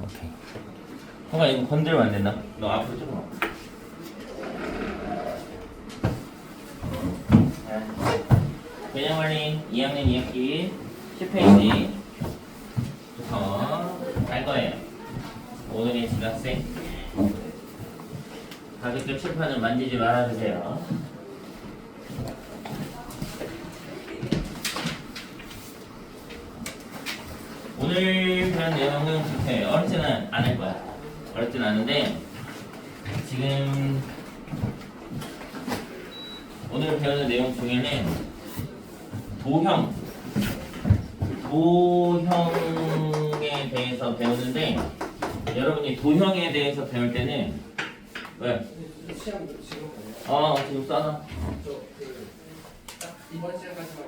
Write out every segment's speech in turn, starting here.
오케이. 형아 이거 건들면 안 된다. 너 앞으로 조금 와. 개념원리 2학년 2학기 10페이지부터 갈 거예요. 오늘의 지각생 가격표 칠판을 만지지 말아주세요. 오늘 배운 내용은 그렇게 어렵지는 않을 거야. 어렵지는 않은데 지금 오늘 배우는 내용 중에는 도형에 대해서 배우는데 여러분이 도형에 대해서 배울 때는 왜? 시험 지금 지금 써놔. 이번 시간까지만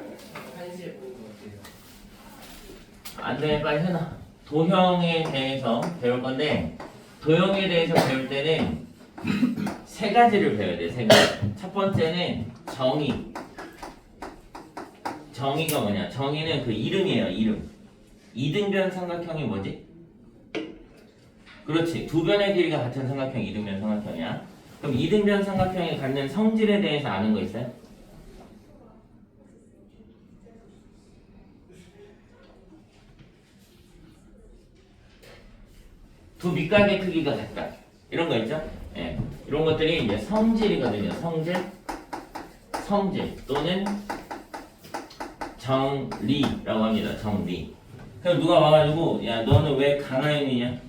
1시에 보는 거 어때요? 안 돼, 빨리 해놔. 도형에 대해서 배울 건데 도형에 대해서 배울 때는 세 가지를 배워야 돼. 세 가지. 첫 번째는 정의. 정의가 뭐냐? 정의는 그 이름이에요. 이름. 이등변 삼각형이 뭐지? 그렇지. 두 변의 길이가 같은 삼각형 이등변 삼각형이야. 그럼 이등변 삼각형이 갖는 성질에 대해서 아는 거 있어요? 두 밑각의 크기가 같다. 이런 거 있죠? 예. 이런 것들이 이제 성질이거든요. 성질 또는 정리라고 합니다. 정리. 그럼 누가 와가지고 야 너는 왜 강하윤이냐?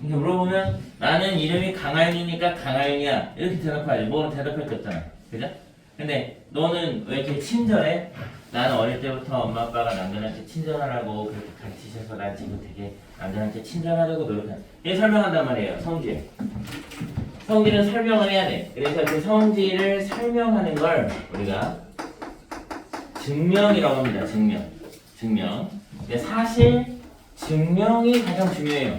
이렇게 물어보면 나는 이름이 강하윤이니까 강하윤이야. 이렇게 대답하지. 뭐 대답할 게 없잖아. 그죠? 근데 너는 왜 이렇게 친절해? 나는 어릴 때부터 엄마 아빠가 남들한테 친절하라고 그렇게 가르치셔서 나 지금 되게 남들한테 친절하려고 노력한. 이게 설명한단 말이에요. 성질. 성질은 설명을 해야 돼. 그래서 그 성질을 설명하는 걸 우리가 증명이라고 합니다. 증명. 근데 사실 증명이 가장 중요해요.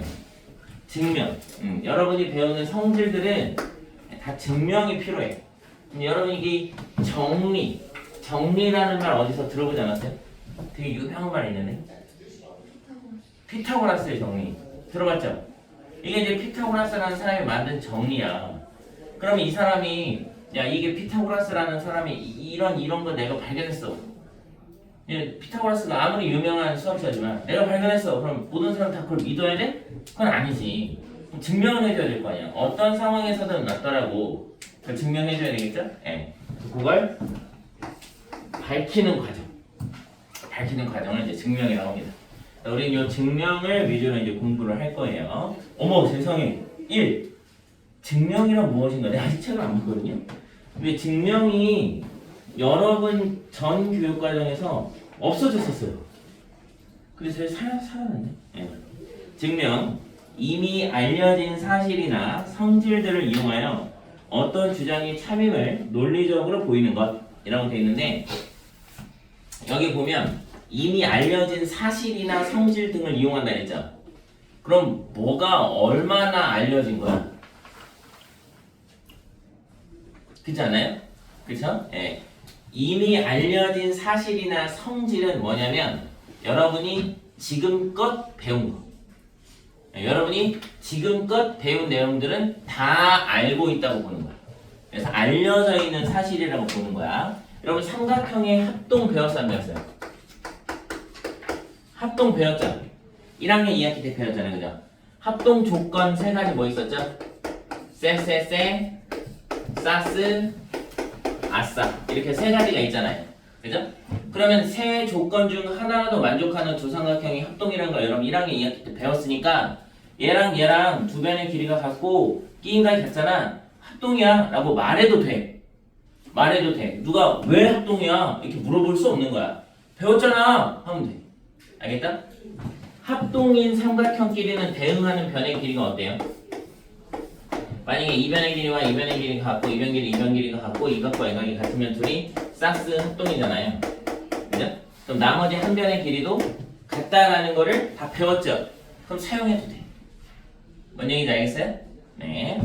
증명. 여러분이 배우는 성질들은 다 증명이 필요해. 여러분이 이게 정리라는 말 어디서 들어보지 않았어요? 되게 유명한 말 있는데. 피타고라스의 정리. 들어봤죠? 이게 이제 피타고라스라는 사람이 만든 정리야. 그러면 이 사람이 야 이게 피타고라스라는 사람이 이런 거 내가 발견했어. 피타고라스가 아무리 유명한 수학자지만 내가 발견했어. 그럼 모든 사람 다 그걸 믿어야 돼? 그건 아니지. 증명을 해줘야 될 거 아니야. 어떤 상황에서든 맞더라고. 그걸 증명해줘야 되겠죠? 예. 그걸 밝히는 과정을 이제 증명이라고 합니다. 우리는 이 증명을 위주로 이제 공부를 할 거예요. 어머 세상에 1. 증명이란 무엇인가? 내가 아직 책을 안 봤거든요. 근데 증명이 여러분 전 교육과정에서 없어졌었어요. 그래서 살아났네. 네. 증명. 이미 알려진 사실이나 성질들을 이용하여 어떤 주장이 참임을 논리적으로 보이는 것이라고 되어 있는데 여기 보면 이미 알려진 사실이나 성질 등을 이용한다 했죠. 그럼 뭐가 얼마나 알려진 거야? 그렇지 않아요? 그렇죠? 예. 이미 알려진 사실이나 성질은 뭐냐면 여러분이 지금껏 배운 거. 여러분이 지금껏 배운 내용들은 다 알고 있다고 보는 거야. 그래서 알려져 있는 사실이라고 보는 거야. 여러분 삼각형의 합동 배웠어 안 배웠어요? 합동 배웠죠? 1학년 2학기 때 배웠잖아요. 그죠? 합동 조건 세 가지 뭐 있었죠? 쎄, 싸스, 아싸. 이렇게 세 가지가 있잖아요. 그죠? 그러면 세 조건 중 하나라도 만족하는 두 삼각형이 합동이라는 걸 여러분 1학년 2학기 때 배웠으니까 얘랑 두 변의 길이가 같고 끼인각이 같잖아. 합동이야 라고 말해도 돼. 누가 왜 합동이야? 이렇게 물어볼 수 없는 거야. 배웠잖아 하면 돼. 알겠다? 합동인 삼각형끼리는 대응하는 변의 길이가 어때요? 만약에 이 변의 길이와 이 변의 길이가 같고 이 변 길이가 같고 이 각과 이 각이 같으면 둘이 싹스 합동이잖아요. 그죠? 그럼 나머지 한 변의 길이도 같다라는 거를 다 배웠죠? 그럼 사용해도 돼. 뭔 얘기인지 알겠어요? 네.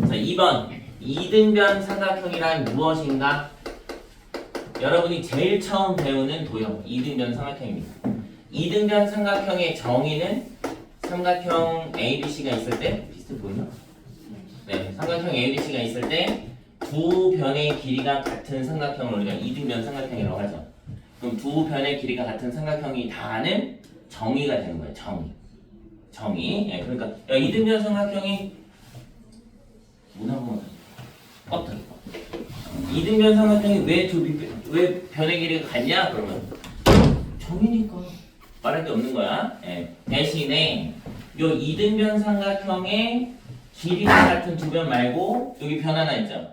자, 2번. 이등변 삼각형이란 무엇인가? 여러분이 제일 처음 배우는 도형 이등변 삼각형입니다. 이등변 삼각형의 정의는 삼각형 ABC가 있을 때 비슷해 보이나? 네, 삼각형 ABC가 있을 때 두 변의 길이가 같은 삼각형을 우리가 이등변 삼각형이라고 하죠. 그럼 두 변의 길이가 같은 삼각형이 다하는 정의가 되는 거예요. 정의. 예, 그러니까 야, 이등변 삼각형이 문 한번 뻗다. 이등변 삼각형이 왜 변의 길이가 같냐? 그러면 정의니까 말할 게 없는 거야. 예. 대신에 요 이등변 삼각형의 길이가 같은 두 변 말고 여기 변 하나 있죠.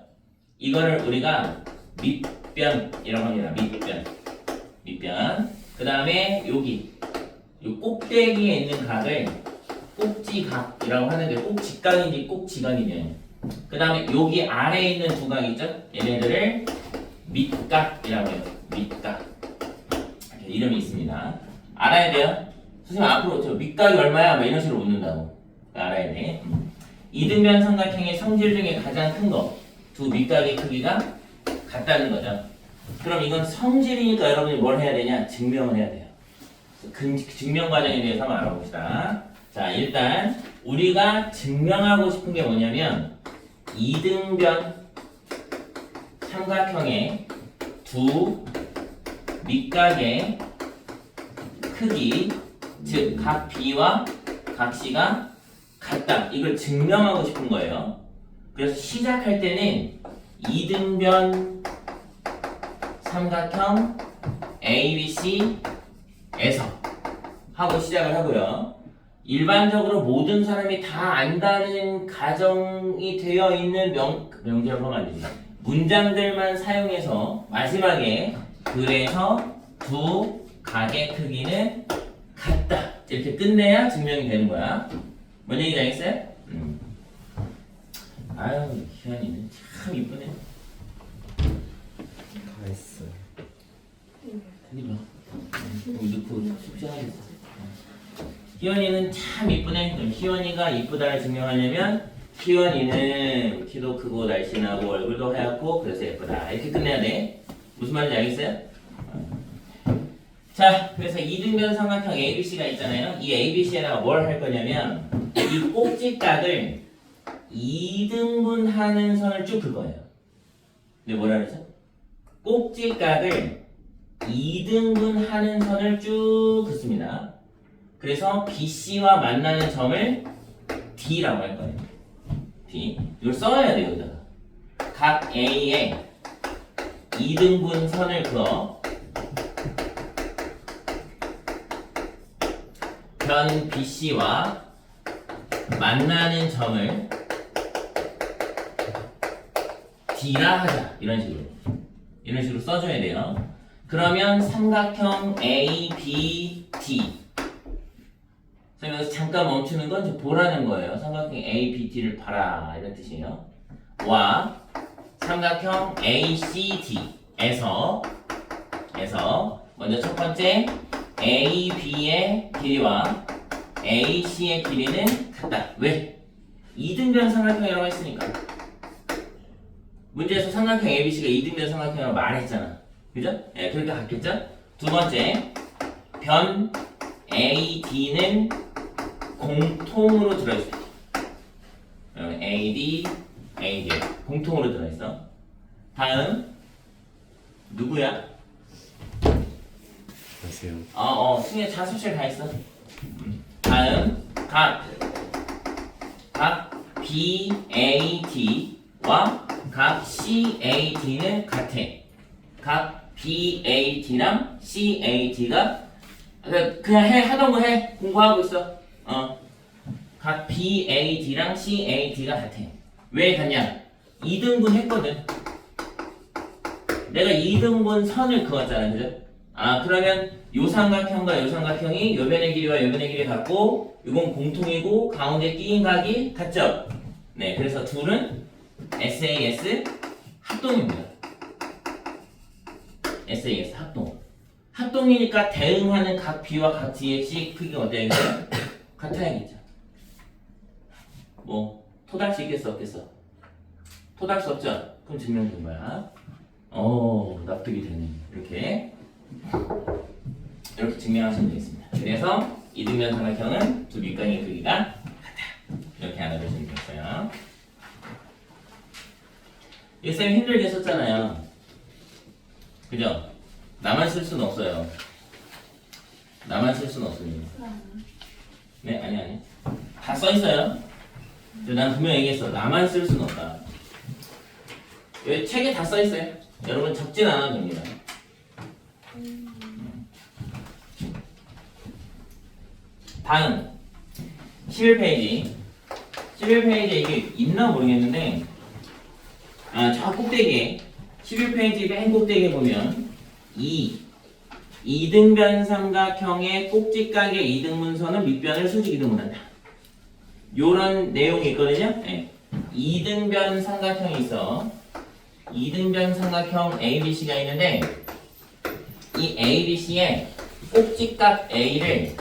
이거를 우리가 밑변이라고 합니다. 밑변. 그 다음에 여기 요 꼭대기에 있는 각을 꼭지각이라고 하는데 꼭직각인지 꼭지각이냐. 그 다음에 여기 아래에 있는 두 각 있죠? 얘네들을 밑각이라고 해요. 밑각. 이렇게 이름이 있습니다. 알아야 돼요. 선생님 앞으로 저 밑각이 얼마야? 뭐 이런 식으로 묻는다고. 알아야 돼. 이등변 삼각형의 성질 중에 가장 큰 거. 두 밑각의 크기가 같다는 거죠. 그럼 이건 성질이니까 여러분이 뭘 해야 되냐? 증명을 해야 돼요. 증명 과정에 대해서 한번 알아봅시다. 자, 일단 우리가 증명하고 싶은 게 뭐냐면 이등변 삼각형의 두 밑각의 크기, 즉 각 B와 각 C가 같다. 이걸 증명하고 싶은 거예요. 그래서 시작할 때는 이등변 삼각형 ABC에서 하고 시작을 하고요. 일반적으로 모든 사람이 다 안다는 가정이 되어 있는 명제라고 하면 안 되지. 문장들만 사용해서 마지막에 그래서 두 각의 크기는 같다. 이렇게 끝내야 증명이 되는 거야. 뭔 얘기인지 알겠어요? 아유, 희연이는 참 이쁘네. 다 했어요. 여기 봐. 여기 넣고 숙제하겠어. 희연이는 참 이쁘네. 그럼 희연이가 이쁘다를 증명하려면 희연이는 키도 크고 날씬하고 얼굴도 하얗고 그래서 예쁘다. 이렇게 끝내야 돼. 무슨 말인지 알겠어요? 자, 그래서 이등변 삼각형 ABC가 있잖아요. 이 ABC에다가 뭘 할 거냐면 이 꼭지각을 2등분하는 선을 쭉 긋을 거예요. 근데 뭐라 그러죠? 꼭지각을 2등분하는 선을 쭉 긋습니다. 그래서 BC와 만나는 점을 D라고 할 거예요. D. 이걸 써야 돼요, 여기다가. 각 A에 2등분 선을 그어 변 BC와 만나는 점을 D라 하자. 이런 식으로 써줘야 돼요. 그러면 삼각형 ABD. 선생님 여기서 잠깐 멈추는 건 이제 보라는 거예요. 삼각형 ABD를 봐라 이런 뜻이에요. 와 삼각형 ACD에서 먼저 첫 번째 AB의 길이와 AC의 길이는 같다. 왜? 이등변 삼각형이라고 했으니까. 문제에서 삼각형 ABC가 이등변 삼각형이라고 말했잖아. 그죠? 예, 그러니까 같겠죠? 두 번째, 변 AD는 공통으로 들어있어. AD, AD 공통으로 들어있어. 다음 누구야? 안녕하세요. 승혜 자습실 가 있어. 다음 각 BAD와 각 CAD는 같아. 각 BAD랑 CAD가 그냥 해 하던 거 해. 공부하고 있어. 각 BAD랑 CAD가 같아. 왜 같냐? 2등분 했거든. 내가 2등분 선을 그었잖아, 그죠? 그러면 요 삼각형과 요 삼각형이 요 변의 길이와 요 변의 길이 같고 이건 공통이고 가운데 끼인 각이 같죠? 네, 그래서 둘은 SAS 합동입니다. SAS 합동. 합동이니까 대응하는 각 B와 각 D의 C 크기가 어때야겠어요? 같아야겠죠. 뭐 토달 수 있겠어 없겠어? 토달 수 없죠? 그럼 증명된 거야. 납득이 되네. 이렇게 증명하시면 되겠습니다. 그래서 이등변 삼각형은 두 밑각의 크기가 같다. 이렇게 알아두시면 되겠어요. 이 쌤 힘들게 썼잖아요. 그죠? 나만 쓸 수는 없어요. 나만 쓸 수는 없습니다. 네, 아니. 다 써있어요. 난 분명 얘기했어. 나만 쓸 수는 없다. 여기 책에 다 써있어요. 여러분 적진 않아도 됩니다. 다음 11페이지 11페이지에 이게 있나 모르겠는데 저 꼭대기에 11페이지 맨 꼭대기에 보면 이등변 삼각형의 꼭지각의 이등분선은 밑변을 수직 이등분한다. 요런 내용이 있거든요. 네. 이등변 삼각형이 있어. 이등변 삼각형 ABC가 있는데 이 ABC에 꼭지각 A를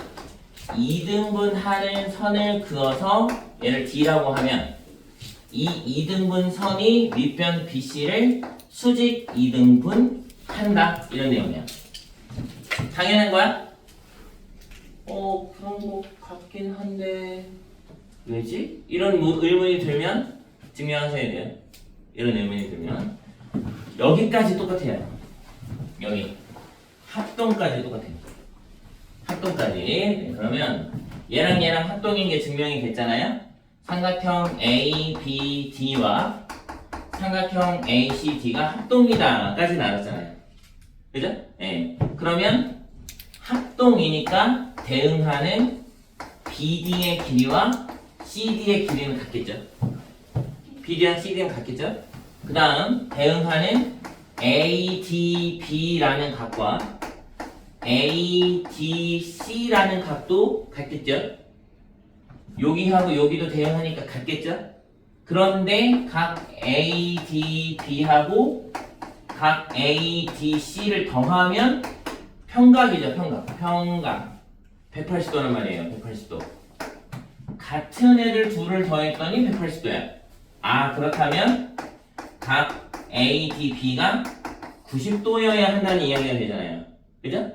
이등분하는 선을 그어서 얘를 D라고 하면 이 이등분 선이 밑변 BC를 수직 이등분한다. 이런 내용이야. 당연한 거야? 그런 거 같긴 한데 왜지? 이런 의문이 들면 증명하셔야 돼요. 이런 의문이 들면 여기까지 똑같아요. 여기 합동까지 똑같아요. 합동까지. 네, 그러면 얘랑 합동인 게 증명이 됐잖아요. 삼각형 ABD와 삼각형 ACD가 합동이다까지 나왔잖아요. 그죠? 네. 그러면 합동이니까 대응하는 BD의 길이와 CD의 길이는 같겠죠. BD랑 CD는 같겠죠. 그 다음 대응하는 ADB라는 각과 ADC라는 각도 같겠죠. 여기하고 여기도 대응하니까 같겠죠. 그런데 각 ADB하고 각 ADC를 더하면 평각이죠. 평각 180도란 말이에요. 180도. 같은 애를 둘을 더했더니 180도야. 그렇다면 각 ADB가 90도여야 한다는 이야기가 되잖아요. 그죠?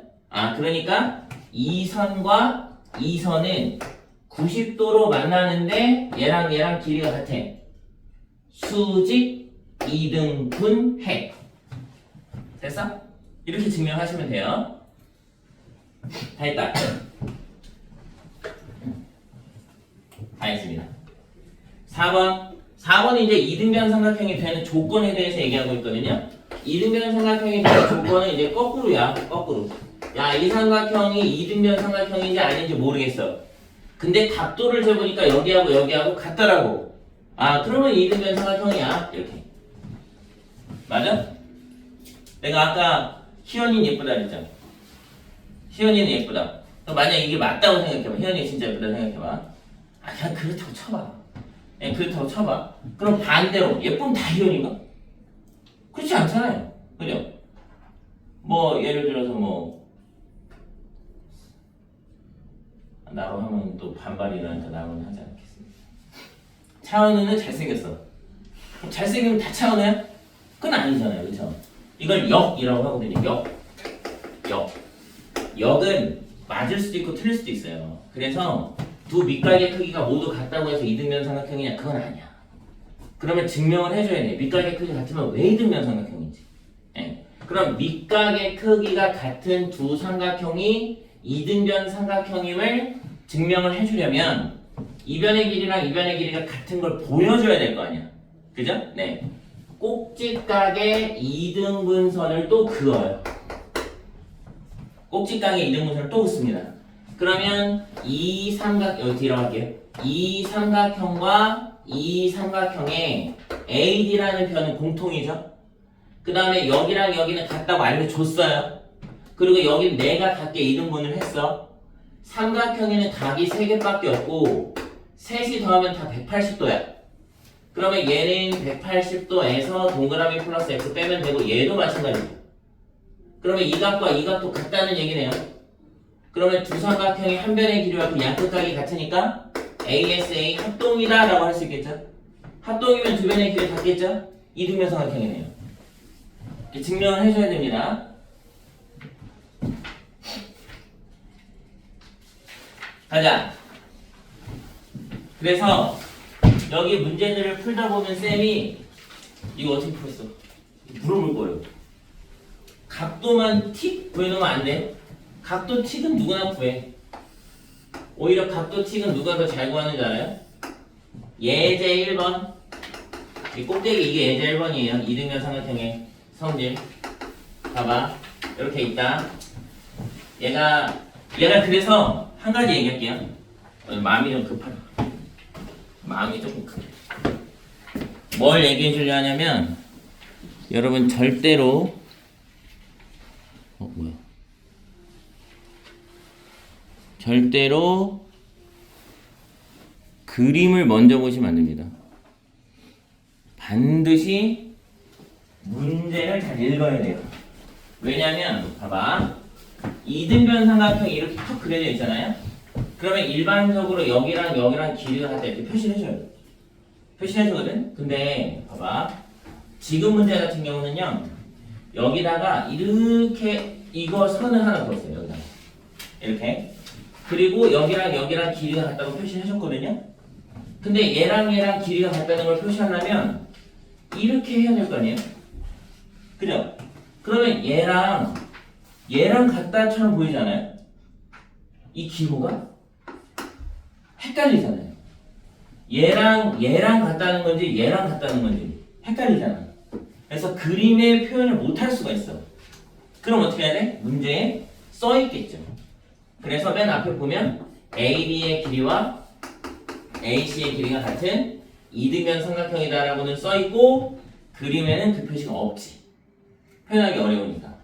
그러니까 이 선과 이 선은 90도로 만나는데 얘랑 길이가 같아. 수직 이등분해. 됐어? 이렇게 증명하시면 돼요. 다 했다. 다 했습니다. 4번은 이제 이등변 삼각형이 되는 조건에 대해서 얘기하고 있거든요. 이등변 삼각형이 되는 조건은 이제 거꾸로야. 거꾸로. 이 삼각형이 이등변 삼각형인지 아닌지 모르겠어. 근데 각도를 재보니까 여기하고 같더라고. 그러면 이등변 삼각형이야. 이렇게. 맞아? 내가 아까 희연이는 예쁘다 그랬잖아. 희연이는 예쁘다. 만약 이게 맞다고 생각해봐. 희연이 진짜 예쁘다 생각해봐. 그냥 그렇다고 쳐봐. 그렇다고 쳐봐. 그럼 반대로 예쁘면 다 희연인가? 그렇지 않잖아요. 그죠? 예를 들어서 나로 하면 또 반발이 일어나니까 나로는 하지 않겠습니다. 차은우는 잘생겼어. 잘생기면 다 차은우야? 그건 아니잖아요. 그렇죠? 이걸 역이라고 하거든요. 역은 맞을 수도 있고 틀릴 수도 있어요. 그래서 두 밑각의 크기가 모두 같다고 해서 이등변 삼각형이냐? 그건 아니야. 그러면 증명을 해줘야 돼. 밑각의 크기가 같으면 왜 이등변 삼각형인지. 그럼 밑각의 크기가 같은 두 삼각형이 이등변 삼각형임을 증명을 해주려면 이변의 길이랑 이변의 길이가 같은 걸 보여줘야 될 거 아니야. 그죠? 네. 꼭지각의 이등분선을 또 그어요. 꼭지각의 이등분선을 또 긋습니다. 그러면 이 여기 뒤로 갈게요. 이 삼각형과 이 삼각형의 AD라는 변은 공통이죠. 그 다음에 여기랑 여기는 같다고 알려줬어요. 그리고 여기는 내가 같게 이등분을 했어. 삼각형에는 각이 3개밖에 없고 셋이 더하면 다 180도야. 그러면 얘는 180도에서 동그라미 플러스 x 빼면 되고 얘도 마찬가지죠. 그러면 이 각과 이 각도 같다는 얘기네요. 그러면 두 삼각형이 한 변의 길이와 그 양끝각이 같으니까 ASA 합동이다 라고 할 수 있겠죠. 합동이면 두 변의 길이 같겠죠. 이등변 삼각형이네요. 이렇게 증명을 해줘야 됩니다. 가자. 그래서 여기 문제들을 풀다 보면 쌤이 이거 어떻게 풀었어? 물어볼 거예요. 각도만 틱 구해놓으면 안 돼. 각도 틱은 누구나 구해. 오히려 각도 틱은 누가 더 잘 구하는 줄 알아요? 예제 1번. 이 꼭대기 이게 예제 1번이에요. 이등변 삼각형의 성질. 봐봐. 이렇게 있다. 얘가 그래서 한 가지 얘기할게요. 마음이 좀 급하다. 마음이 조금 급해. 뭘 얘기해 주려 하냐면 여러분 절대로 뭐야? 절대로 그림을 먼저 보시면 안 됩니다. 반드시 문제를 잘 읽어야 돼요. 왜냐면 봐봐. 이등변 삼각형이 이렇게 툭 그려져 있잖아요. 그러면 일반적으로 여기랑 여기랑 길이가 같다 이렇게 표시를 해줘요. 표시를 해주거든. 근데 봐봐. 지금 문제 같은 경우는요. 여기다가 이렇게 이거 선을 하나 그었어요. 여기다 이렇게. 그리고 여기랑 여기랑 길이가 같다고 표시를 해줬거든요. 근데 얘랑 길이가 같다는 걸 표시하려면 이렇게 해야 될 거 아니에요? 그죠? 그러면 얘랑 같다처럼 보이잖아요? 이 기호가 헷갈리잖아요. 얘랑 같다는 건지 얘랑 같다는 건지 헷갈리잖아. 그래서 그림의 표현을 못 할 수가 있어. 그럼 어떻게 해야 돼? 문제에 써 있겠죠. 그래서 맨 앞에 보면 AB의 길이와 AC의 길이가 같은 이등변 삼각형이다라고는 써 있고 그림에는 그 표시가 없지. 표현하기 어려우니까.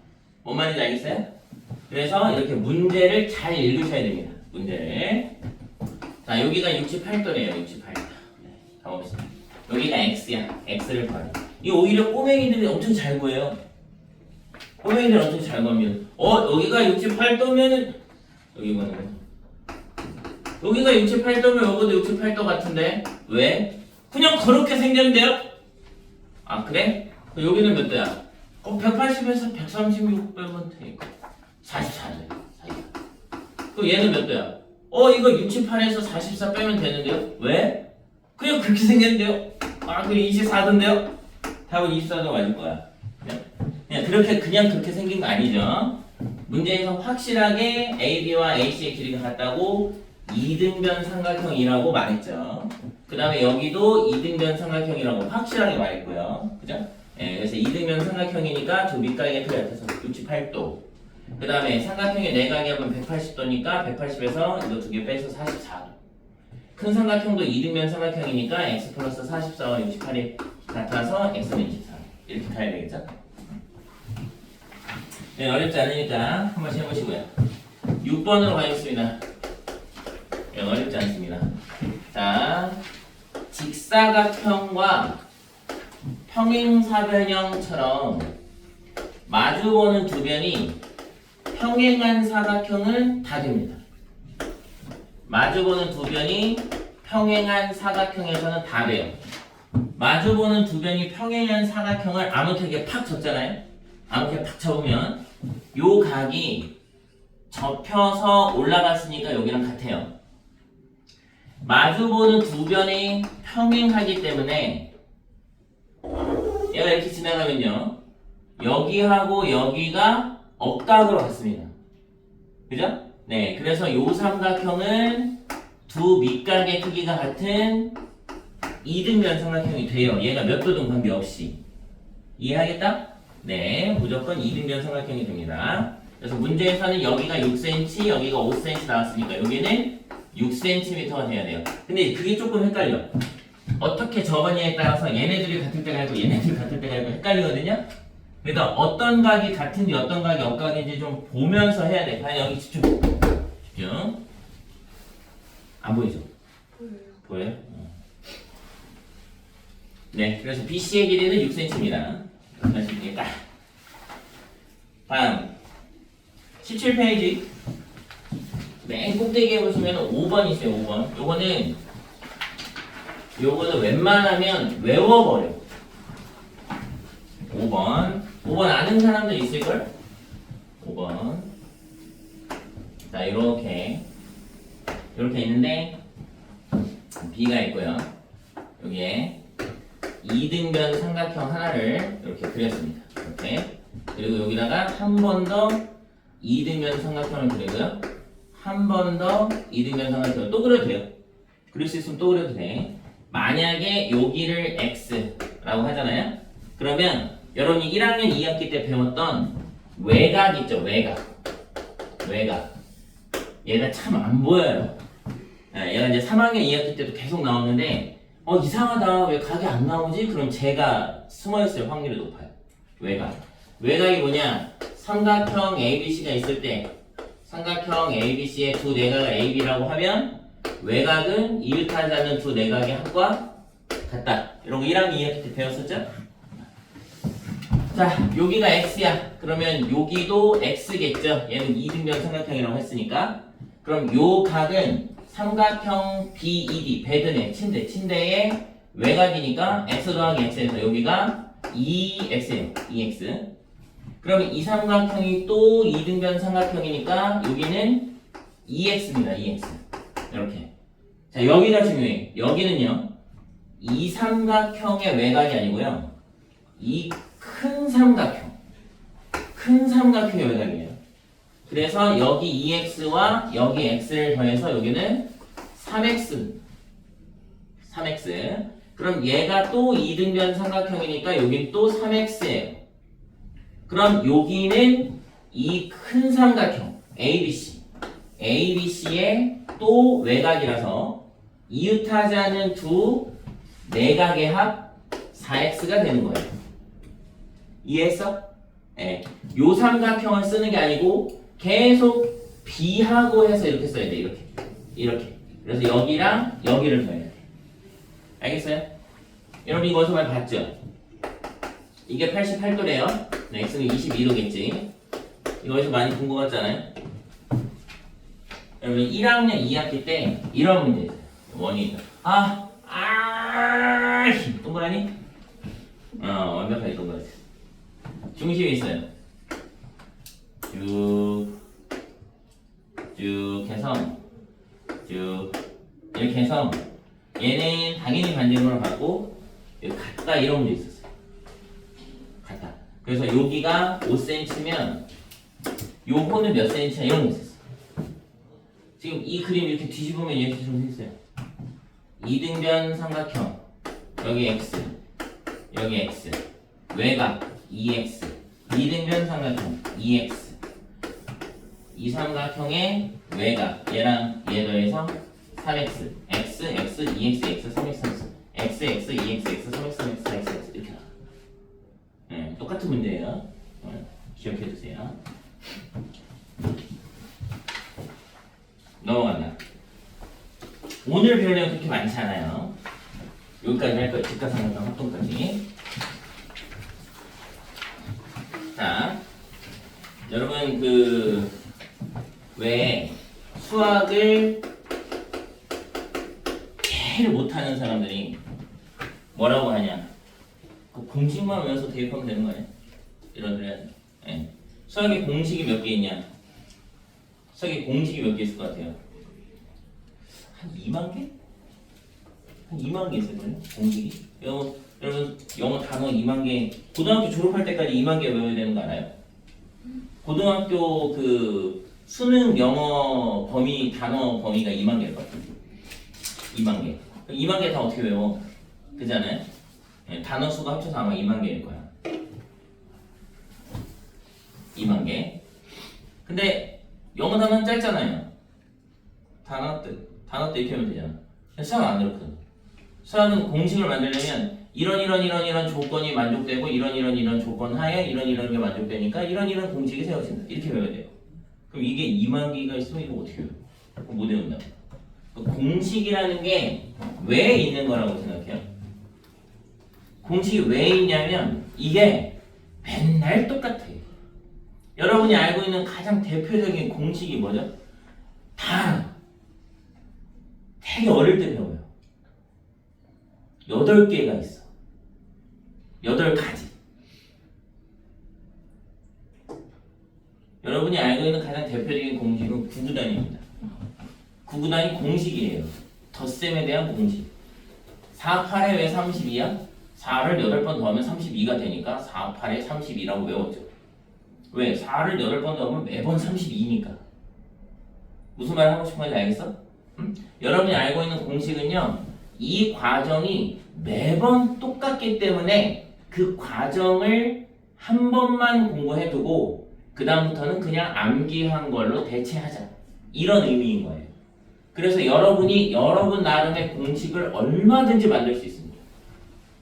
뭔 말인지 알겠어요? 그래서 이렇게 문제를 잘 읽으셔야 됩니다. 문제를. 자, 여기가 68도래요. 68도. 네, 가봅시다. 여기가 x야. x를 구하래. 이 오히려 꼬맹이들이 엄청 잘 구해요. 꼬맹이들 엄청 잘 구합니다. 여기가 68도면은 여기 보는 거. 여기가 68도면 여기도 68도 같은데 왜? 그냥 그렇게 생겼는데요? 아 그래? 여기는 몇 도야? 180에서 136 빼면 되니까 44도야. 44. 그럼 얘는 몇 도야? 이거 68에서 44 빼면 되는데요? 왜? 그냥 그렇게 생겼는데요? 아 그게 24도인데요? 답은 24도 맞을 거야. 그냥 그렇게 생긴 거 아니죠? 문제에서 확실하게 AB와 AC의 길이가 같다고 이등변 삼각형이라고 말했죠. 그 다음에 여기도 이등변 삼각형이라고 확실하게 말했고요. 그죠? 예, 그래서 이등변 삼각형이니까 저 밑가닥의 표 옆에서 68도. 그 다음에 삼각형의 내각이 하면 180도니까 180에서 이거 두 개 빼서 44도. 큰 삼각형도 이등변 삼각형이니까 x 플러스 44와 68이 같아서 x는 24. 이렇게 가야 되겠죠? 네, 어렵지 않으니까 한 번씩 해보시고요. 6번으로 가겠습니다. 네, 어렵지 않습니다. 자, 직사각형과 평행사변형처럼 마주보는 두 변이 평행한 사각형은 다 됩니다. 마주보는 두 변이 평행한 사각형에서는 다 돼요. 마주보는 두 변이 평행한 사각형을 아무렇게 팍 쳤잖아요. 아무렇게 팍 쳐보면 요 각이 접혀서 올라갔으니까 여기랑 같아요. 마주보는 두 변이 평행하기 때문에 얘가 이렇게 지나가면요 여기하고 여기가 억각으로 같습니다. 그죠? 네, 그래서 요 삼각형은 두 밑각의 크기가 같은 이등변 삼각형이 돼요. 얘가 몇 도든 관계없이. 이해하겠다? 네, 무조건 이등변 삼각형이 됩니다. 그래서 문제에서는 여기가 6cm, 여기가 5cm 나왔으니까 여기는 6cm가 돼야 돼요. 근데 그게 조금 헷갈려. 어떻게 적었냐에 따라서 얘네들이 같을 때가 있고 얘네들이 같을 때가 있고 헷갈리거든요. 그러니까 어떤 각이 같은지 어떤 각이 억각인지 좀 보면서 해야 돼. 과연 여기 집중. 집중. 안 보이죠? 보여요? 네, 그래서 BC의 길이는 6cm입니다. 다시 되겠다. 다음 17페이지 맨 꼭대기에 보시면 5번 있어요. 5번. 요거는 웬만하면 외워버려. 5번 아는 사람들 있을걸? 5번. 자, 이렇게 이렇게 있는데 B가 있고요. 여기에 이등변 삼각형 하나를 이렇게 그렸습니다. 이렇게. 그리고 여기다가 한 번 더 이등변 삼각형을 그리고요. 한 번 더 이등변 삼각형을 또 그려도 돼요. 그릴 수 있으면 또 그려도 돼. 만약에 여기를 X라고 하잖아요. 그러면 여러분이 1학년 2학기 때 배웠던 외곽 있죠? 외곽. 얘가 참 안 보여요. 얘가 이제 3학년 2학기 때도 계속 나오는데 이상하다. 왜 각이 안 나오지? 그럼 제가 숨어있을 확률이 높아요. 외곽이 뭐냐? 삼각형 ABC가 있을 때 삼각형 ABC의 두 내각을 AB라고 하면 외곽은 이웃하지 않는 두 내각의 합과 같다. 이런 거 1학년 2학기 때 배웠었죠? 자, 여기가 X야. 그러면 여기도 X겠죠? 얘는 이등변 삼각형이라고 했으니까. 그럼 요 각은 삼각형 BED, 베드네, 침대의 외곽이니까 X 더하기 X에서 여기가 2X예요. 2X. 그러면 이 삼각형이 또 이등변 삼각형이니까 여기는 2X입니다. 2X. 이렇게. 자, 여기가 중요해. 여기는요. 이 삼각형의 외곽이 아니고요. 이 큰 삼각형의 외곽이에요. 그래서 여기 2x와 여기 x를 더해서 여기는 3x. 그럼 얘가 또 이등변 삼각형이니까 여긴 또 3x예요. 그럼 여기는 이 큰 삼각형 ABC의 또 외곽이라서 이웃하지 않는 두 내각의 합 4x가 되는 거예요. 이해했어? 네. 요 삼각형을 쓰는 게 아니고 계속 B하고 해서 이렇게 써야 돼. 이렇게. 그래서 여기랑 여기를 더해야 돼. 알겠어요? 여러분 이거 어디서 많이 봤죠? 이게 88도래요. x는 22도겠지. 이거 어디서 많이 본 거 같잖아요? 여러분 1학년 2학기 때 이런 문제 있어요. 원이 동그라니? 완벽하게 동그라니. 중심이 있어요. 쭉 해서 이렇게 해서 얘는 당연히 반대로 가고 같다 이런 문제 있었어요. 같다. 그래서 여기가 5cm면 요 호는 몇 cm야 이런 거 있었어. 지금 이 그림 이렇게 뒤집으면 이렇게 좀 있어요. 이등변 삼각형 여기 x 여기 x 외곽 2x 이등변 삼각형 2x 이 삼각형의 외곽 얘랑 얘 더해서 3x x, x, 2x, x, 3x, 3x x, x, 2x, x, 3x, 3x, 4x, x 이렇게 나와요. 네, 똑같은 문제예요. 기억해두세요. 넘어간다. 오늘 배울 내용 그렇게 많지 않아요. 여기까지 할 거예요. 직각삼각형 합동까지. 자, 여러분 왜 수학을 제일 못하는 사람들이 뭐라고 하냐? 그 공식만 외워서 대입하면 되는 거 아니야? 이러더래. 네. 수학의 공식이 몇 개 있냐? 수학의 공식이 몇 개 있을 것 같아요? 한 2만 개? 한 2만 개 있을 거예요. 공식이. 여러분 영어 단어 2만 개. 고등학교 졸업할 때까지 2만 개 외워야 되는 거 알아요? 고등학교 수능 영어 단어 범위가 2만 개일 것 같아요. 2만 개. 2만 개 다 어떻게 외워? 그잖아요? 네, 단어 수가 합쳐서 아마 2만 개일 거야. 2만 개. 근데 영어 단어는 짧잖아요. 단어 뜻 이렇게 하면 되잖아. 수학은 안 그렇거든. 수학은 공식을 만들려면 이런 조건이 만족되고 이런 조건 하에 이런 게 만족되니까 이런 공식이 세워진다. 이렇게 외워야 돼요. 그럼 이게 2만 개가 있으면 이거 어떻게 외워? 못 외운다고. 공식이라는 게 왜 있는 거라고 생각해요? 공식이 왜 있냐면 이게 맨날 똑같아요. 여러분이 알고 있는 가장 대표적인 공식이 뭐죠? 다 되게 어릴 때 배워요. 8개가 있어. 8가지. 여러분이 알고 있는 가장 대표적인 공식은 구구단위입니다. 구구단위 공식이에요. 덧셈에 대한 공식. 4, 8에 왜 32야? 4를 8번 더하면 32가 되니까 4, 8에 32라고 외웠죠. 왜? 4를 8번 더하면 매번 32니까. 무슨 말 하고 싶은 건지 알겠어? 응? 여러분이 알고 있는 공식은요, 이 과정이 매번 똑같기 때문에 그 과정을 한 번만 공부해두고 그 다음부터는 그냥 암기한 걸로 대체하자, 이런 의미인 거예요. 그래서 여러분이 여러분 나름의 공식을 얼마든지 만들 수 있습니다.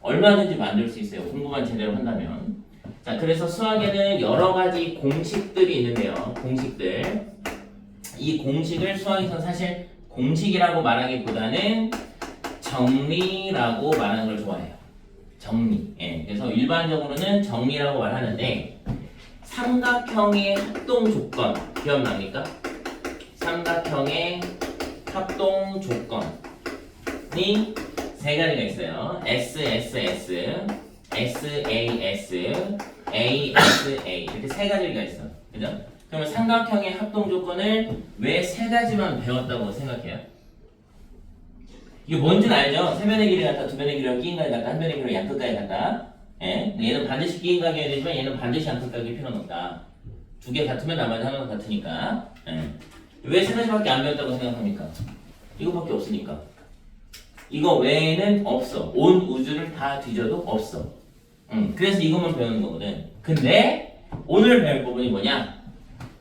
얼마든지 만들 수 있어요. 공부만 제대로 한다면. 자, 그래서 수학에는 여러 가지 공식들이 있는데요. 공식들. 이 공식을 수학에서 사실 공식이라고 말하기보다는 정리라고 말하는 걸 좋아해요. 정리. 예, 그래서 일반적으로는 정리라고 말하는데, 삼각형의 합동 조건 기억납니까? 삼각형의 합동 조건이 세 가지가 있어요. SSS, SAS, ASA 이렇게 세 가지가 있어요. 그죠? 그러면 삼각형의 합동 조건을 왜 세 가지만 배웠다고 생각해요? 이게 뭔지는 알죠? 세 변의 길이 같다, 두 변의 길이가 끼인 각이 같다, 한 변의 길이가 양끝각이 같다. 예? 얘는 반드시 끼인 각이어야 되지만 얘는 반드시 양끝각일 필요는 없다. 두 개 같으면 나머지 하나가 같으니까. 예. 왜 세 가지밖에 안 배웠다고 생각합니까? 이거밖에 없으니까. 이거 외에는 없어. 온 우주를 다 뒤져도 없어. 그래서 이것만 배우는 거거든. 근데 오늘 배울 부분이 뭐냐?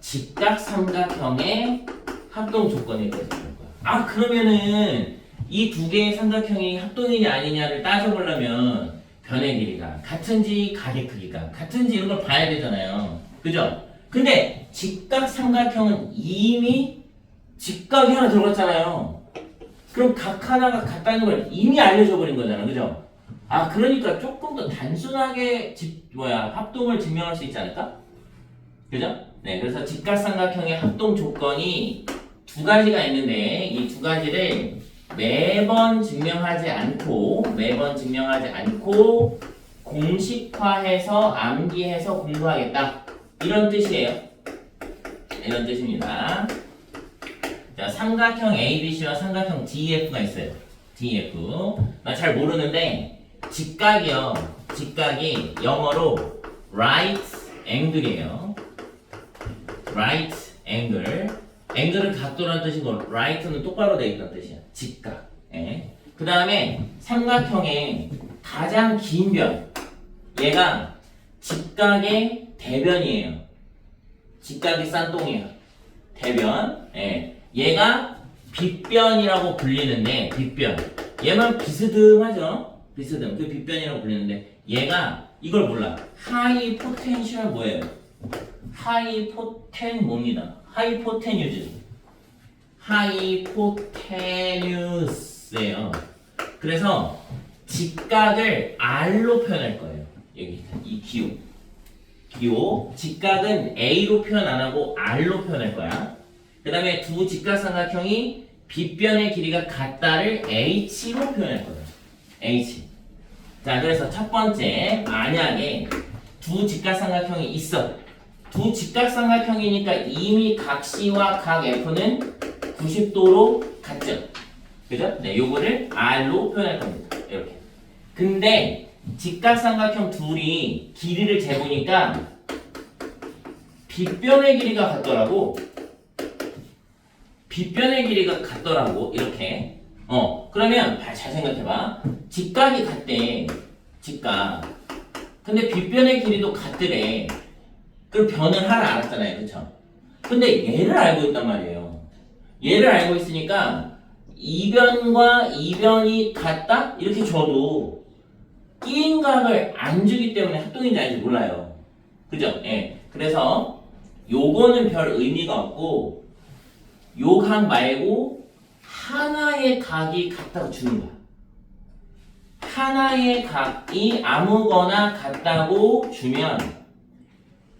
직각삼각형의 합동 조건에 대해서 배울 거야. 아, 그러면은 이 두 개의 삼각형이 합동이냐 아니냐를 따져보려면 변의 길이가 같은지 각의 크기가 같은지 이런 걸 봐야 되잖아요. 그죠? 근데 직각삼각형은 이미 직각이 하나 들어갔잖아요. 그럼 각 하나가 같다는 걸 이미 알려줘 버린 거잖아. 그죠? 아, 그러니까 조금 더 단순하게 합동을 증명할 수 있지 않을까? 그죠? 네, 그래서 직각삼각형의 합동 조건이 두 가지가 있는데 이 두 가지를 매번 증명하지 않고 공식화해서 암기해서 공부하겠다, 이런 뜻이에요. 이런 뜻입니다. 자, 삼각형 ABC와 삼각형 DEF가 있어요. DEF. 나 잘 모르는데 직각이요. 직각이 영어로 right angle이에요. right angle. 앵글은 각도라는 뜻이고 right는 똑바로 돼 있다는 뜻이야. 직각. 예. 그 다음에 삼각형의 가장 긴 변. 얘가 직각의 대변이에요. 직각이 싼똥이에요. 대변. 예. 얘가 빗변이라고 불리는데, 빗변. 얘만 비스듬하죠? 비스듬. 그 빗변이라고 불리는데, 얘가 이걸 몰라. 하이 포텐셜 뭐예요? 하이 포텐 뭡니다. 하이포테뉴즈. 하이포테뉴스예요. 그래서 직각을 R로 표현할 거예요. 여기 이 기호. 직각은 A로 표현 안 하고 R로 표현할 거야. 그 다음에 두 직각삼각형이 빗변의 길이가 같다를 H로 표현할 거예요. H. 자, 그래서 첫 번째, 만약에 두 직각삼각형이 있어. 두 직각삼각형이니까 이미 각 C와 각 F는 90도로 같죠? 그죠? 네, 요거를 R로 표현할 겁니다. 이렇게. 근데 직각삼각형 둘이 길이를 재보니까 빗변의 길이가 같더라고. 빗변의 길이가 같더라고. 이렇게. 그러면 잘 생각해봐. 직각이 같대. 직각. 근데 빗변의 길이도 같더래. 그럼 변을 하나 알았잖아요. 그쵸? 근데 얘를 알고 있단 말이에요. 얘를 알고 있으니까 이변과 이변이 같다? 이렇게 줘도 끼인 각을 안 주기 때문에 합동인지 아닌지 몰라요. 그죠? 예. 그래서 요거는 별 의미가 없고 요 각 말고 하나의 각이 같다고 주는 거야. 하나의 각이 아무거나 같다고 주면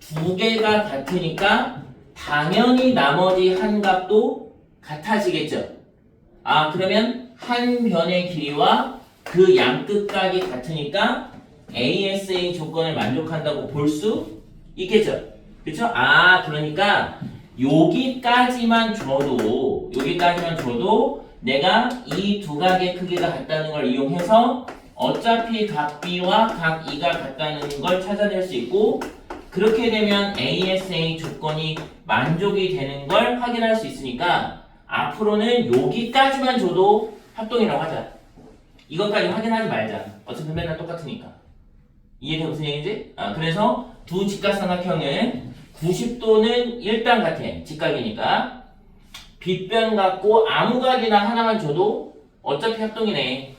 두 개가 같으니까 당연히 나머지 한 값도 같아지겠죠. 아, 그러면 한 변의 길이와 그 양끝각이 같으니까 ASA 조건을 만족한다고 볼 수 있겠죠. 그쵸? 아, 그러니까 여기까지만 줘도 여기까지만 줘도 내가 이 두 각의 크기가 같다는 걸 이용해서 어차피 각 B와 각 E가 같다는 걸 찾아낼 수 있고 그렇게 되면 ASA 조건이 만족이 되는 걸 확인할 수 있으니까 앞으로는 여기까지만 줘도 합동이라고 하자. 이것까지 확인하지 말자. 어차피 맨날 똑같으니까. 이해돼 무슨 얘기인지? 그래서 두 직각삼각형은 90도는 일단 같아. 직각이니까. 빗변 같고 아무 각이나 하나만 줘도 어차피 합동이네.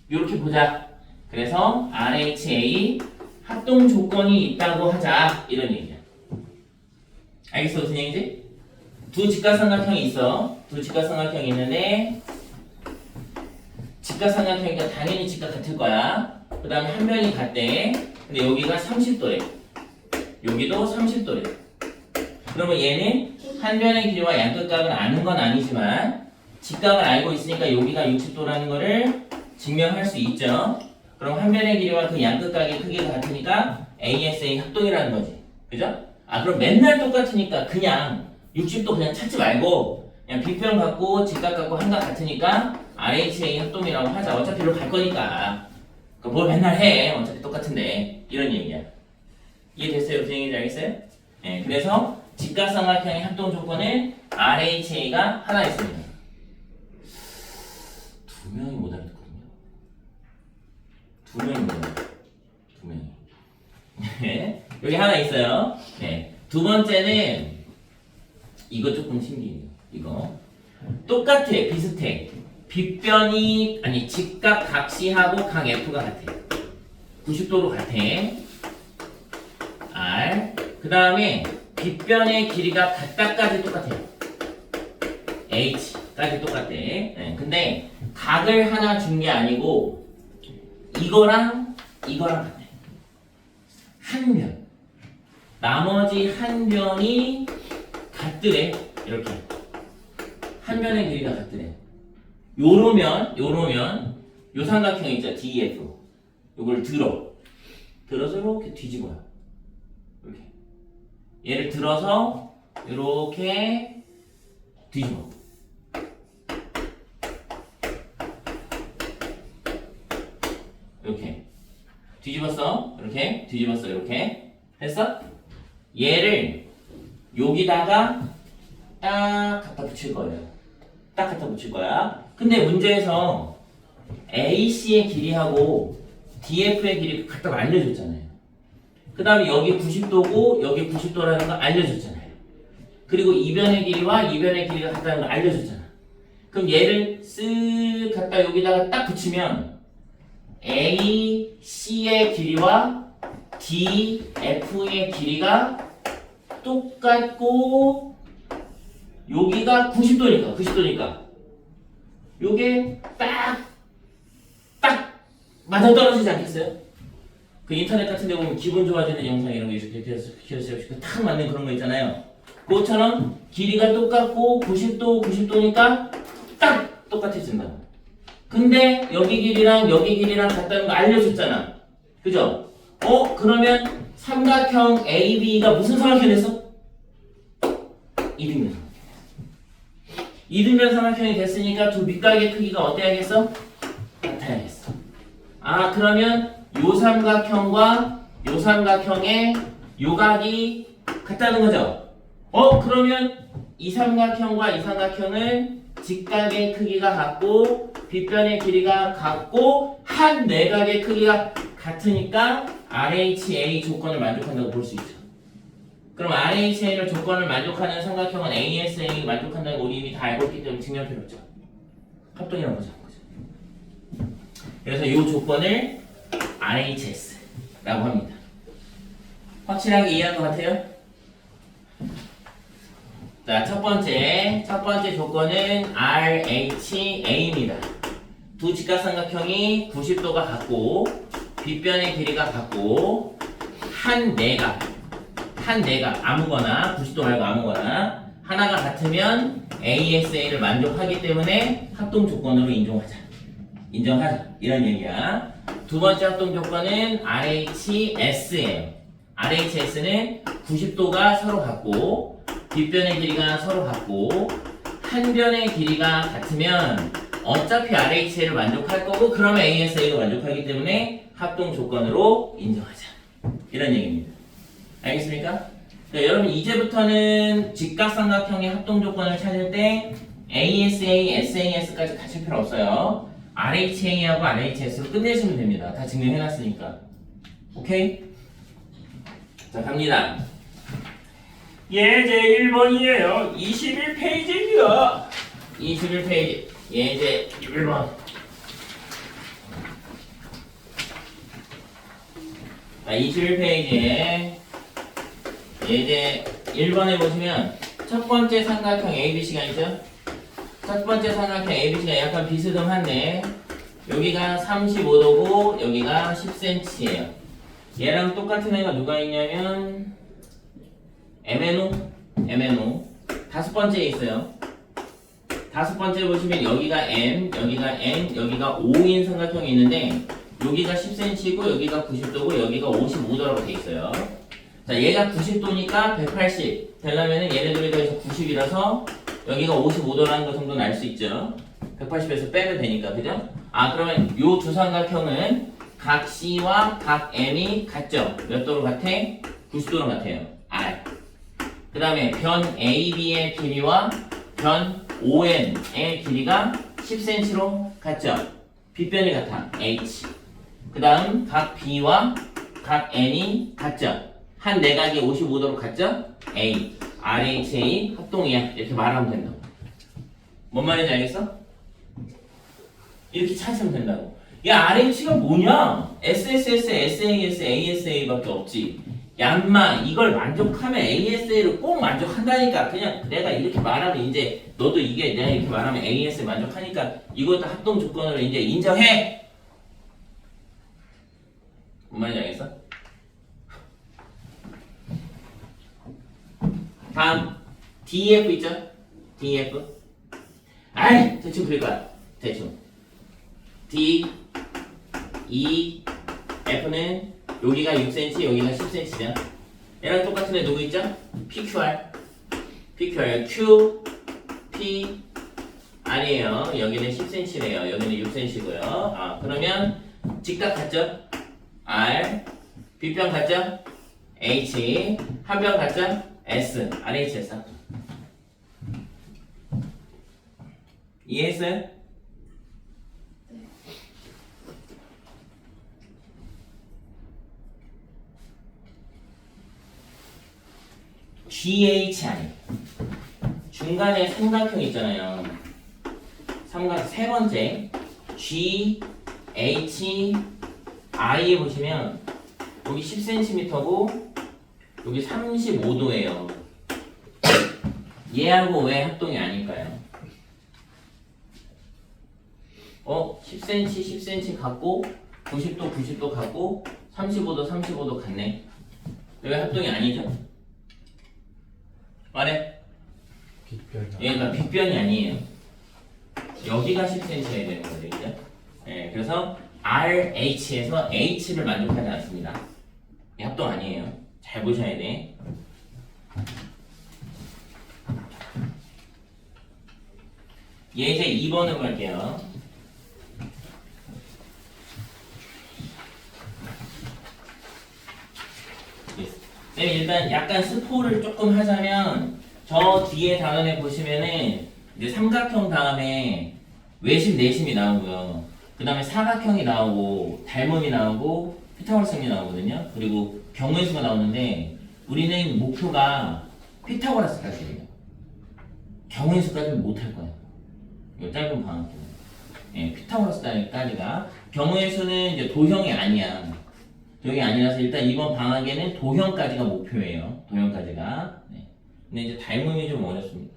이렇게 보자. 그래서 RHA 합동 조건이 있다고 하자. 이런 얘기야. 알겠어? 무슨 얘기지? 두 직각삼각형이 있어. 두 직각삼각형이 있는데 직각삼각형이니까 당연히 직각 같을 거야. 그 다음에 한 변이 같대. 근데 여기가 30도래. 여기도 30도래. 그러면 얘는 한 변의 길이와 양끝각을 아는 건 아니지만 직각을 알고 있으니까 여기가 60도라는 거를 증명할 수 있죠. 그럼 한 변의 길이와 그 양끝각의 크기가 같으니까 ASA 합동이라는 거지. 그죠? 그럼 맨날 똑같으니까 그냥 60도 그냥 찾지 말고 그냥 빗변 갖고 직각 갖고 한각 같으니까 RHA 합동이라고 하자. 어차피 이리로 갈 거니까. 뭘 맨날 해. 어차피 똑같은데. 이런 얘기야. 이해됐어요? 무슨 얘기인지 알겠어요? 네, 그래서 직각삼각형의 합동 조건은 RHA가 하나 있습니다. 두 명이 못 알아듣거든요. 두 명이 못 알아듣거든요. 두 명이. 네, 여기 하나 있어요. 네, 두 번째는 이거 조금 신기해요. 이거 똑같아. 비슷해. 빗변이 아니 직각 각시하고 각 F가 같아. 90도로 같아. R. 그 다음에 빗변의 길이가 같다까지 똑같아요. H까지 똑같대. 네, 근데 각을 하나 준 게 아니고 이거랑 같아. 한 변. 나머지 한 변이 같더래. 이렇게. 한 변의 길이가 같더래. 요러면 요 삼각형 있죠. DEF. 요걸 들어서 이렇게 뒤집어요. 이렇게. 얘를 들어서 이렇게 뒤집어. 이렇게 뒤집었어. 이렇게 뒤집었어. 이렇게 했어? 얘를 여기다가 딱 갖다 붙일 거예요. 딱 갖다 붙일 거야. 근데 문제에서 AC의 길이하고 DF의 길이 각각 알려줬잖아요. 그 다음에 여기 90도고 여기 90도라는 거 알려줬잖아요. 그리고 이 변의 길이와 이 변의 길이가 같다는 거 알려줬잖아. 그럼 얘를 쓱 갖다 여기다가 딱 붙이면 AC의 길이와 DF의 길이가 똑같고 여기가 90도니까 요게 딱 맞아떨어지지 않겠어요? 그 인터넷 같은 데 보면 기분 좋아지는 영상 이런 거 이렇게 탁 맞는 그런 거 있잖아요. 그것처럼 길이가 똑같고 90도니까 딱 똑같아진다. 근데 여기 길이랑 여기 길이랑 같다는 거 알려줬잖아. 그죠? 그러면 삼각형 AB가 무슨 삼각형이 됐어? 이등변. 이등변 삼각형이 됐으니까 두 밑각의 크기가 어때야겠어? 같아야겠어. 그러면 요 삼각형과 요 삼각형의 요각이 같다는 거죠? 그러면 이 삼각형과 이 삼각형은 직각의 크기가 같고 빗변의 길이가 같고 한 내각의 크기가 같으니까 RHA 조건을 만족한다고 볼 수 있죠. 그럼 RHA를 조건을 만족하는 삼각형은 ASA 만족한다는 거 우리 이미 다 알고 있기 때문에 증명할 필요 없죠. 합동이라고 보자. 그래서 이 조건을 RHS라고 합니다. 확실하게 이해한 것 같아요? 자, 첫 번째 조건은 RHA입니다. 두 직각삼각형이 90도가 같고 빗변의 길이가 같고 한 내각 아무거나 90도 말고 아무거나 하나가 같으면 ASA를 만족하기 때문에 합동 조건으로 인정하자 이런 얘기야. 두 번째 합동 조건은 RHS예요. RHS는 90도가 서로 같고 빗변의 길이가 서로 같고 한 변의 길이가 같으면 어차피 RHA를 만족할 거고 그러면 ASA도 만족하기 때문에 합동 조건으로 인정하자. 이런 얘기입니다. 알겠습니까? 자, 여러분 이제부터는 직각삼각형의 합동 조건을 찾을 때 ASA, SAS까지 가실 필요 없어요. RHA하고 RHS로 끝내시면 됩니다. 다 증명해놨으니까. 오케이? 자, 갑니다. 예제 1번이에요. 21페이지입니다. 21페이지. 예제 1번. 자, 21페이지에 예제 1번에 보시면 첫 번째 삼각형 ABC가 있죠? 첫 번째 삼각형 ABC가 약간 비스듬한데 여기가 35도고 여기가 10cm예요. 얘랑 똑같은 애가 누가 있냐면 MNO 다섯 번째에 있어요. 다섯 번째 보시면 여기가 M, 여기가 N, 여기가 O인 삼각형이 있는데 여기가 10cm고 여기가 90도고 여기가 55도라고 돼 있어요. 자, 얘가 90도니까 180 되려면은 얘네들이 더해서 90이라서 여기가 55도라는 거 정도는 알 수 있죠. 180에서 빼면 되니까, 그죠? 아, 그러면 요 두 삼각형은 각 C와 각 M이 같죠? 몇 도로 같아? 90도로 같아요. R. 그 다음에 변 AB의 길이와 변 ON의 길이가 10cm로 같죠? 빗변이 같아. H. 그 다음 각 B와 각 N이 같죠? 한 내각이 55도로 같죠? A. RHA 합동이야. 이렇게 말하면 된다고. 뭔 말인지 알겠어? 이렇게 찾으면 된다고. 야, RH가 뭐냐? SSS, SAS, ASA밖에 없지. 얌마 이걸 만족하면 ASA를 꼭 만족한다니까. 그냥 내가 이렇게 말하면 이제 너도 이게 내가 이렇게 말하면 ASA 만족하니까 이것도 합동 조건으로 이제 인정해. 뭔 말인지 알겠어? 다음 DF 있죠? DF. 아이 대충 그릴 거야. 대충 D, E, F는 여기가 6cm, 여기가 10cm냐? 얘랑 똑같은 애 누구 있죠? PQR. PQR, Q, P, R이에요. 여기는 10cm래요. 여기는 6cm고요. 아, 그러면 직각 같죠? R, B변 같죠? H, 한변 같죠? S, RHS. 이해했어요? GHI 중간에 삼각형 있잖아요. 삼각 세 번째 GHI에 보시면 여기 10cm고 여기 35도예요. 얘하고 왜 합동이 아닐까요? 10cm 10cm 같고 90도 90도 같고 35도 35도 같네. 왜 합동이 아니죠? 말해. 얘가 빗변이 아니에요. 여기가 10cm여야 되는 거죠, 이제. 네, 그래서 RH에서 H를 만족하지 않습니다. 이 합동 아니에요. 잘 보셔야 돼. 예제 2번으로 갈게요. 네, 일단 약간 스포를 조금 하자면 저 뒤에 단원에 보시면은 이제 삼각형 다음에 외심 내심이 나오고요. 그 다음에 사각형이 나오고 닮음이 나오고 피타고라스형이 나오거든요. 그리고 경우의 수가 나오는데 우리는 목표가 피타고라스까지예요. 경우의 수까지는 못할 거예요. 이 짧은 방학 동안. 예, 피타고라스까지가 경우의 수는 이제 도형이 아니야. 도형이 아니라서 일단 이번 방학에는 도형까지가 목표예요. 도형까지가. 네. 근데 이제 닮음이 좀 어렵습니다.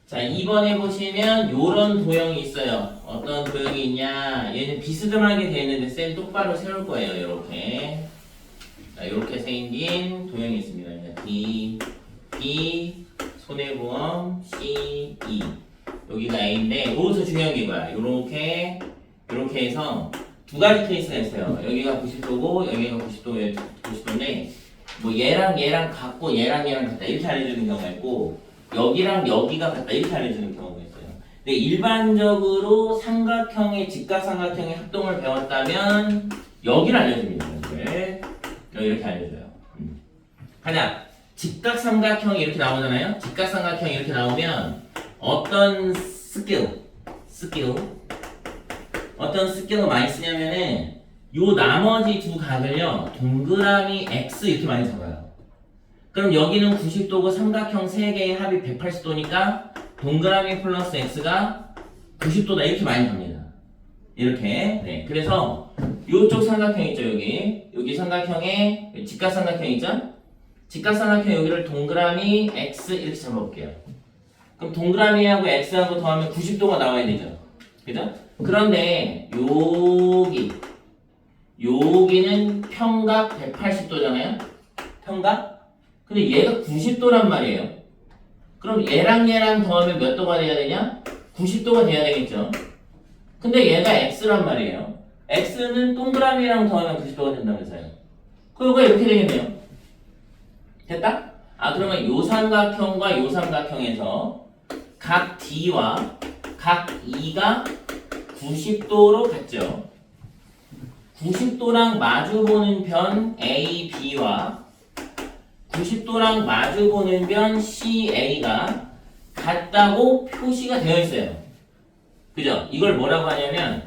자, 2번에 보시면 요런 도형이 있어요. 어떤 도형이 있냐? 얘는 비스듬하게 되어 있는데 셀 똑바로 세울 거예요. 요렇게. 자, 요렇게 생긴 도형이 있습니다. D, B, 손해보험, C, E. 여기가 A인데 여기서 중요한 게 뭐야? 요렇게 해서 두 가지 케이스가 있어요. 여기가 90도고 여기가 90도인데 뭐 얘랑 같고 얘랑 같다 이렇게 알려주는 경우가 있고 여기랑 여기가 같다 이렇게 알려주는 경우가 있어요. 근데 일반적으로 삼각형의 직각삼각형의 합동을 배웠다면 여기를 알려줍니다. 여기 이렇게 알려줘요. 하나 직각삼각형이 이렇게 나오잖아요. 직각삼각형이 이렇게 나오면 어떤 어떤 스킬을 많이 쓰냐면은 요 나머지 두 각을요 동그라미 X 이렇게 많이 잡아요. 그럼 여기는 90도고 삼각형 3개의 합이 180도니까 동그라미 플러스 X가 90도다 이렇게 많이 갑니다. 이렇게. 네. 그래서 요쪽 삼각형 있죠 여기 삼각형에 직각삼각형 있죠? 직각삼각형 여기를 동그라미 X 이렇게 잡아볼게요. 그럼 동그라미하고 X하고 더하면 90도가 나와야 되죠. 그죠? 그런데 여기는 평각 180도잖아요. 평각? 근데 얘가 90도란 말이에요. 그럼 얘랑 더하면 몇 도가 돼야 되냐? 90도가 돼야 되겠죠. 근데 얘가 X란 말이에요. X는 동그라미랑 더하면 90도가 된다면서요. 그거가 이렇게 되겠네요. 됐다? 그러면 요 삼각형과 요 삼각형에서 각 D와 각 E가 90도로 같죠. 90도랑 마주보는 변 AB와 90도랑 마주보는 변 CA가 같다고 표시가 되어 있어요. 그죠? 이걸 뭐라고 하냐면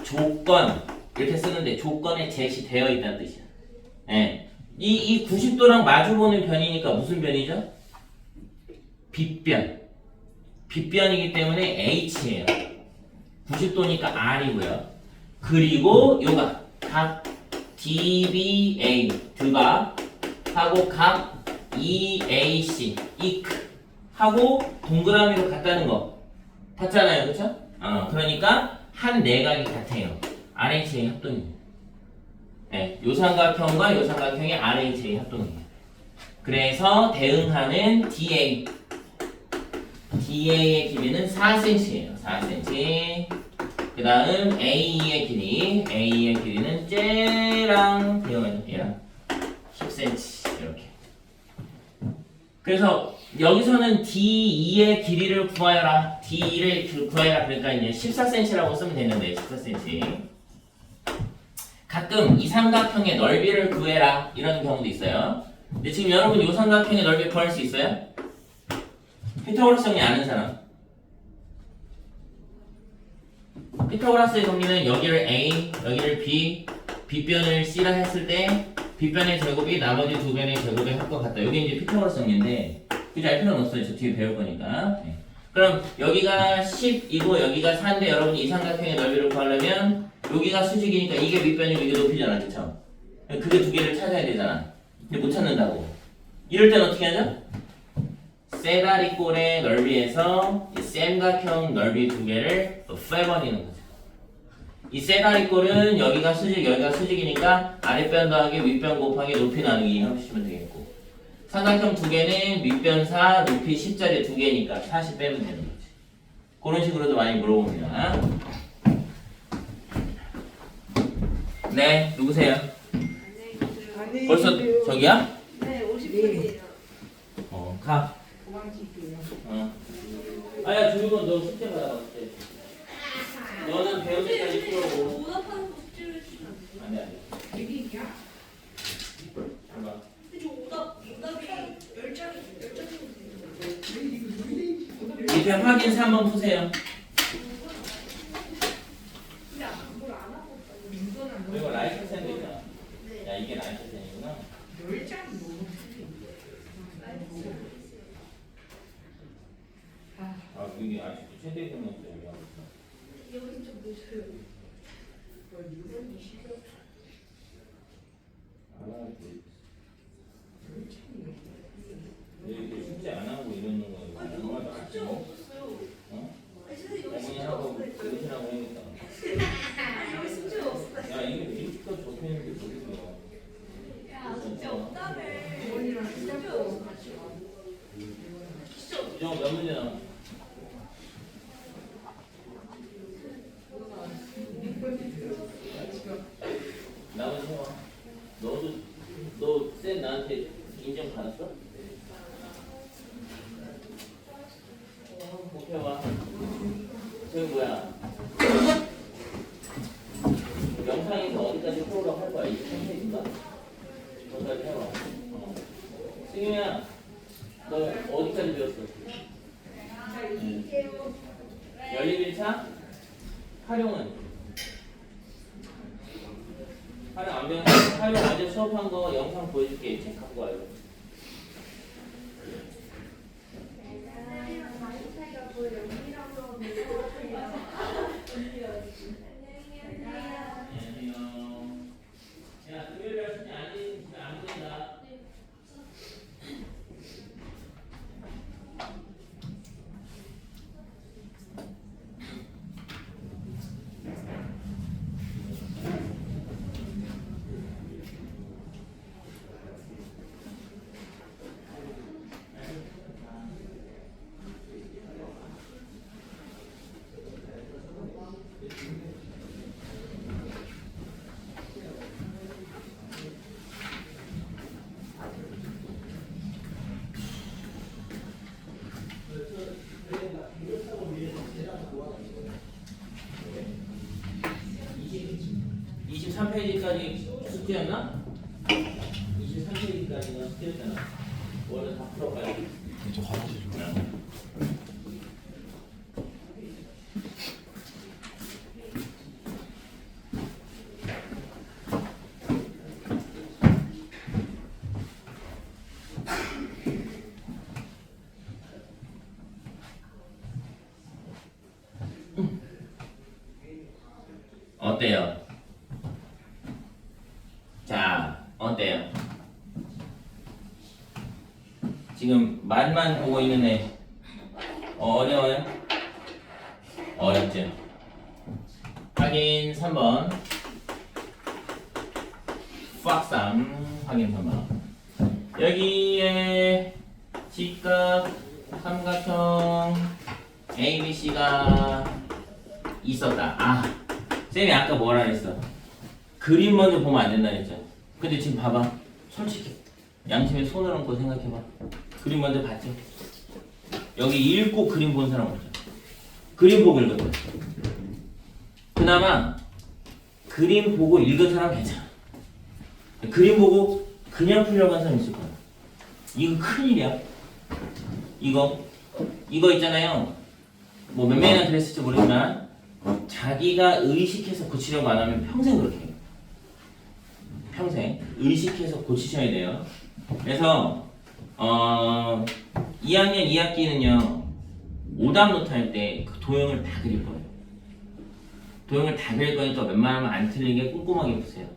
조건 이렇게 쓰는데 조건에 제시되어 있다는 뜻이야. 네. 이 90도랑 마주보는 변이니까 무슨 변이죠? 빗변. 빗변이기 때문에 H예요. 90도니까 R이고요. 그리고 요가 각 DBA 드바 하고 각 EAC 이크 하고 동그라미로 같다는 거 봤잖아요, 그렇죠? 그러니까 한 내각이 같아요. RHA 합동이에요. 네, 요 삼각형과 요 삼각형의 RHA 합동이에요. 그래서 대응하는 DA의 길이는 4cm예요. 4cm. 그 다음 AE의 길이는 쟤랑 대응해서 얘랑 10cm 이렇게. 그래서 여기서는 D2의 길이를 구하여라. D2를 구하여라. 그러니까 이제 14cm라고 쓰면 되는데 14cm. 가끔 이 삼각형의 넓이를 구해라 이런 경우도 있어요. 근데 지금 여러분 이 삼각형의 넓이 구할 수 있어요? 피타고라스 정리 아는 사람? 피타고라스의 정리는 여기를 A, 여기를 B, B변을 C라 했을 때 B변의 제곱이 나머지 두 변의 제곱의 합과 같다. 여기 이제 피타고라스 정리인데 굳이 알 필요는 없어요. 저 뒤에 배울 거니까. 네. 그럼 여기가 10이고 여기가 4인데 여러분이 이 삼각형의 넓이를 구하려면 여기가 수직이니까 이게 밑변이고 이게 높이잖아. 그쵸? 그게 두 개를 찾아야 되잖아. 근데 못 찾는다고. 이럴 땐 어떻게 하죠? 쇠다리꼴의 넓이에서 이 삼각형 넓이 두 개를 빼버리는 거죠. 이 쇠다리꼴은 여기가 수직, 여기가 수직이니까 아랫변 더하기 윗변 곱하기 높이 나누기 해주시면 되겠고 삼각형 두 개는 밑변 4, 높이 10짜리 두 개니까 40 빼면 되는 거지. 그런 식으로도 많이 물어봅니다. 네, 누구세요? 벌써 저기야? 네, 50분이에요. 가. 아야, 주민건 너 숙제 받아봤지? 너는 배울 때까지 풀어보고. 오답하는 거 숙제를 주시면 안 돼, 안 돼. 얘기야. 봐봐. 근데 저 오답이 10장이면 밑에 확인 3번 푸세요. 근데 그걸 안 하고 그리고 라이트 샌드 있잖아. 야, 이게 라이트 샌이구나. 10장이 너무 이게 아직도 최대 공룡 때문이야. 여기 좀 늦어요. 이렇게 숙제 안 하고 이러는 거 얼마나 낫지? 숙제가 없었어요. 어? 아니 선생님 여기 어머니 숙제가 하고 없어요. 그릇이라고 해야겠다. 아니 여기 숙제가 없어요. 야, 이게 리스트가 적혀 있는 게 모르겠어. 야 숙제 없다며. 어머니랑 시작도 같이 와. 진짜 이정 몇 문제 남았어? 나머지 해봐. 너 쌤 나한테 인정 받았어? 저기 뭐야? 영상에서 어디까지 프로그램 할 거야? 23페이지인가? 거기까지 해봐. 승윤아, 너 어디까지 배웠어? 11일차? 활용은? 활용 안 배웠어? 활용 어제 수업한 거 영상 보여줄게. 책 갖고 와요. 야, 금요일에 숙제 안 되면 집에 안 보낸다. 페이지까지 숙제였나? 23페이지까지가 숙제였잖아. 원래 다 풀어봐야 돼. 저 화장실 좀. 어때요? 자, 어때요? 지금 말만 보고 있는 애 어려워요? 어렵죠? 확인 3번 수학상 확인 3번 여기에 직각 삼각형 ABC가 있었다. 아, 쌤이 아까 뭐라 그랬어? 그림 먼저 보면 안 된다 그랬죠? 근데 지금 봐봐. 솔직히 양심에 손을 얹고 생각해봐. 그림 먼저 봤죠? 여기 읽고 그림 본 사람 없죠? 그림 보고 읽었죠? 그나마 그림 보고 읽은 사람 괜찮아. 그림 보고 그냥 풀려고 한 사람 있을 거야. 이거 큰일이야. 이거 있잖아요. 뭐 몇 명이나 그랬을지 모르지만 자기가 의식해서 고치려고 안 하면 평생 그렇게 해요. 평생 의식해서 고치셔야 돼요. 그래서 2학년 2학기는요 오답 노트 할 때 그 도형을 다 그릴 거예요. 도형을 다 그릴 거니까 웬만하면 안 틀리게 꼼꼼하게 보세요.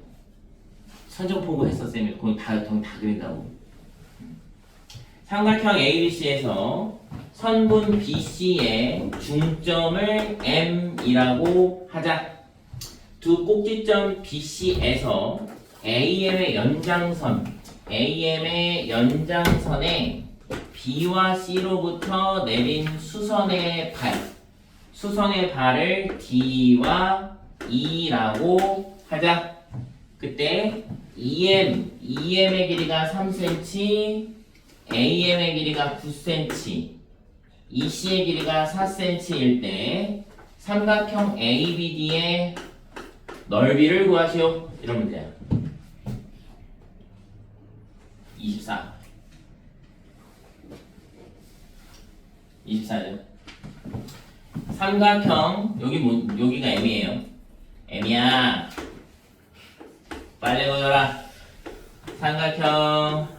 선정포고 했어 쌤이 거기 다 그린다고. 삼각형 ABC에서 선분 BC의 중점을 M이라고 하자. 두 꼭지점 BC에서 AM의 연장선에 B와 C로부터 내린 수선의 발을 D와 E라고 하자. 그때 EM의 길이가 3cm, AM의 길이가 9cm, EC의 길이가 4cm일 때 삼각형 ABD의 넓이를 구하시오. 이런 문제야. 24죠. 삼각형 여기가 M이에요. M이야. 빨리 보여라. 삼각형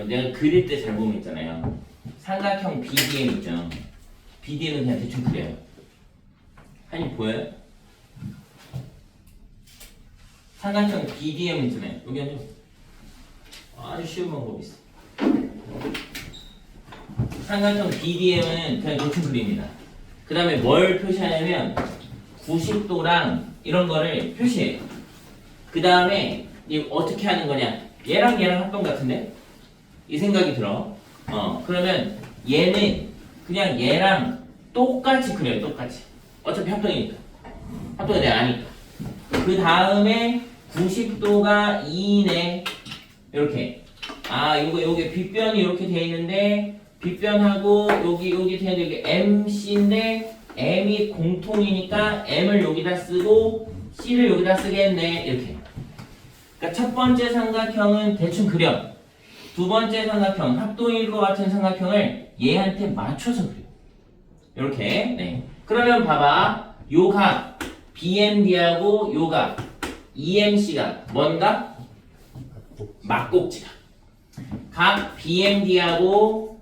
내가 그릴 때 잘 보면 있잖아요. 삼각형 BDM 있죠. BDM은 그냥 대충 그려요. 한이 보여요? 삼각형 BDM 있잖아요. 여기 앉아. 아주 쉬운 방법이 있어. 삼각형 BDM은 그냥 대충 그립니다. 그 다음에 뭘 표시하냐면 90도랑 이런 거를 표시해요. 그 다음에 어떻게 하는 거냐? 얘랑 합동 같은데? 이 생각이 들어. 그러면 얘는 그냥 얘랑 똑같이 그려요. 똑같이. 어차피 합동이니까. 합동이 내가 아니까. 그 다음에 90도가 2네. 이렇게. 아, 요게 빗변이 이렇게 돼 있는데 빗변하고 여기 돼 있는데 이게 MC인데 M이 공통이니까 M을 여기다 쓰고 C를 여기다 쓰겠네. 이렇게. 그러니까 첫 번째 삼각형은 대충 그려. 두 번째 삼각형, 합동일 것 같은 삼각형을 얘한테 맞춰서 그려. 이렇게. 네. 그러면 봐봐. 요 각 BMD하고 요 각 EMC가 뭔가? 막꼭지가. 각 BMD하고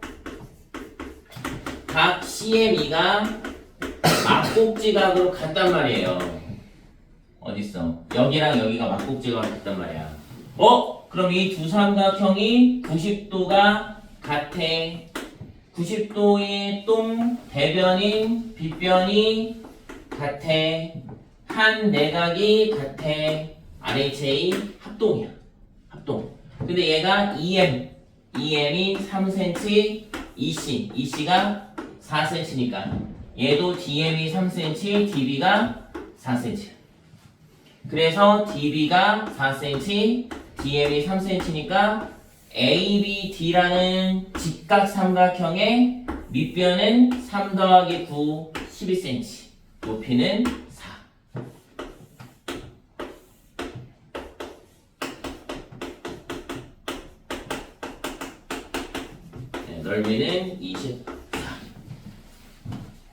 각 CME가 막꼭지각으로 같단 말이에요. 어딨어? 여기랑 여기가 막꼭지각으로 같단 말이야. 그럼 이 두 삼각형이 90도가 같아. 90도의 똥 대변인 빗변이 같아. 한 내각이 같아. RHA 합동이야. 합동. 근데 얘가 EM이 3cm, EC가 4cm니까 얘도 DM이 3cm, DB가 4cm. 그래서 DB가 4cm, DM이 3cm니까 ABD라는 직각 삼각형의 밑변은 3 더하기 9, 12cm. 높이는 4. 네, 넓이는 24.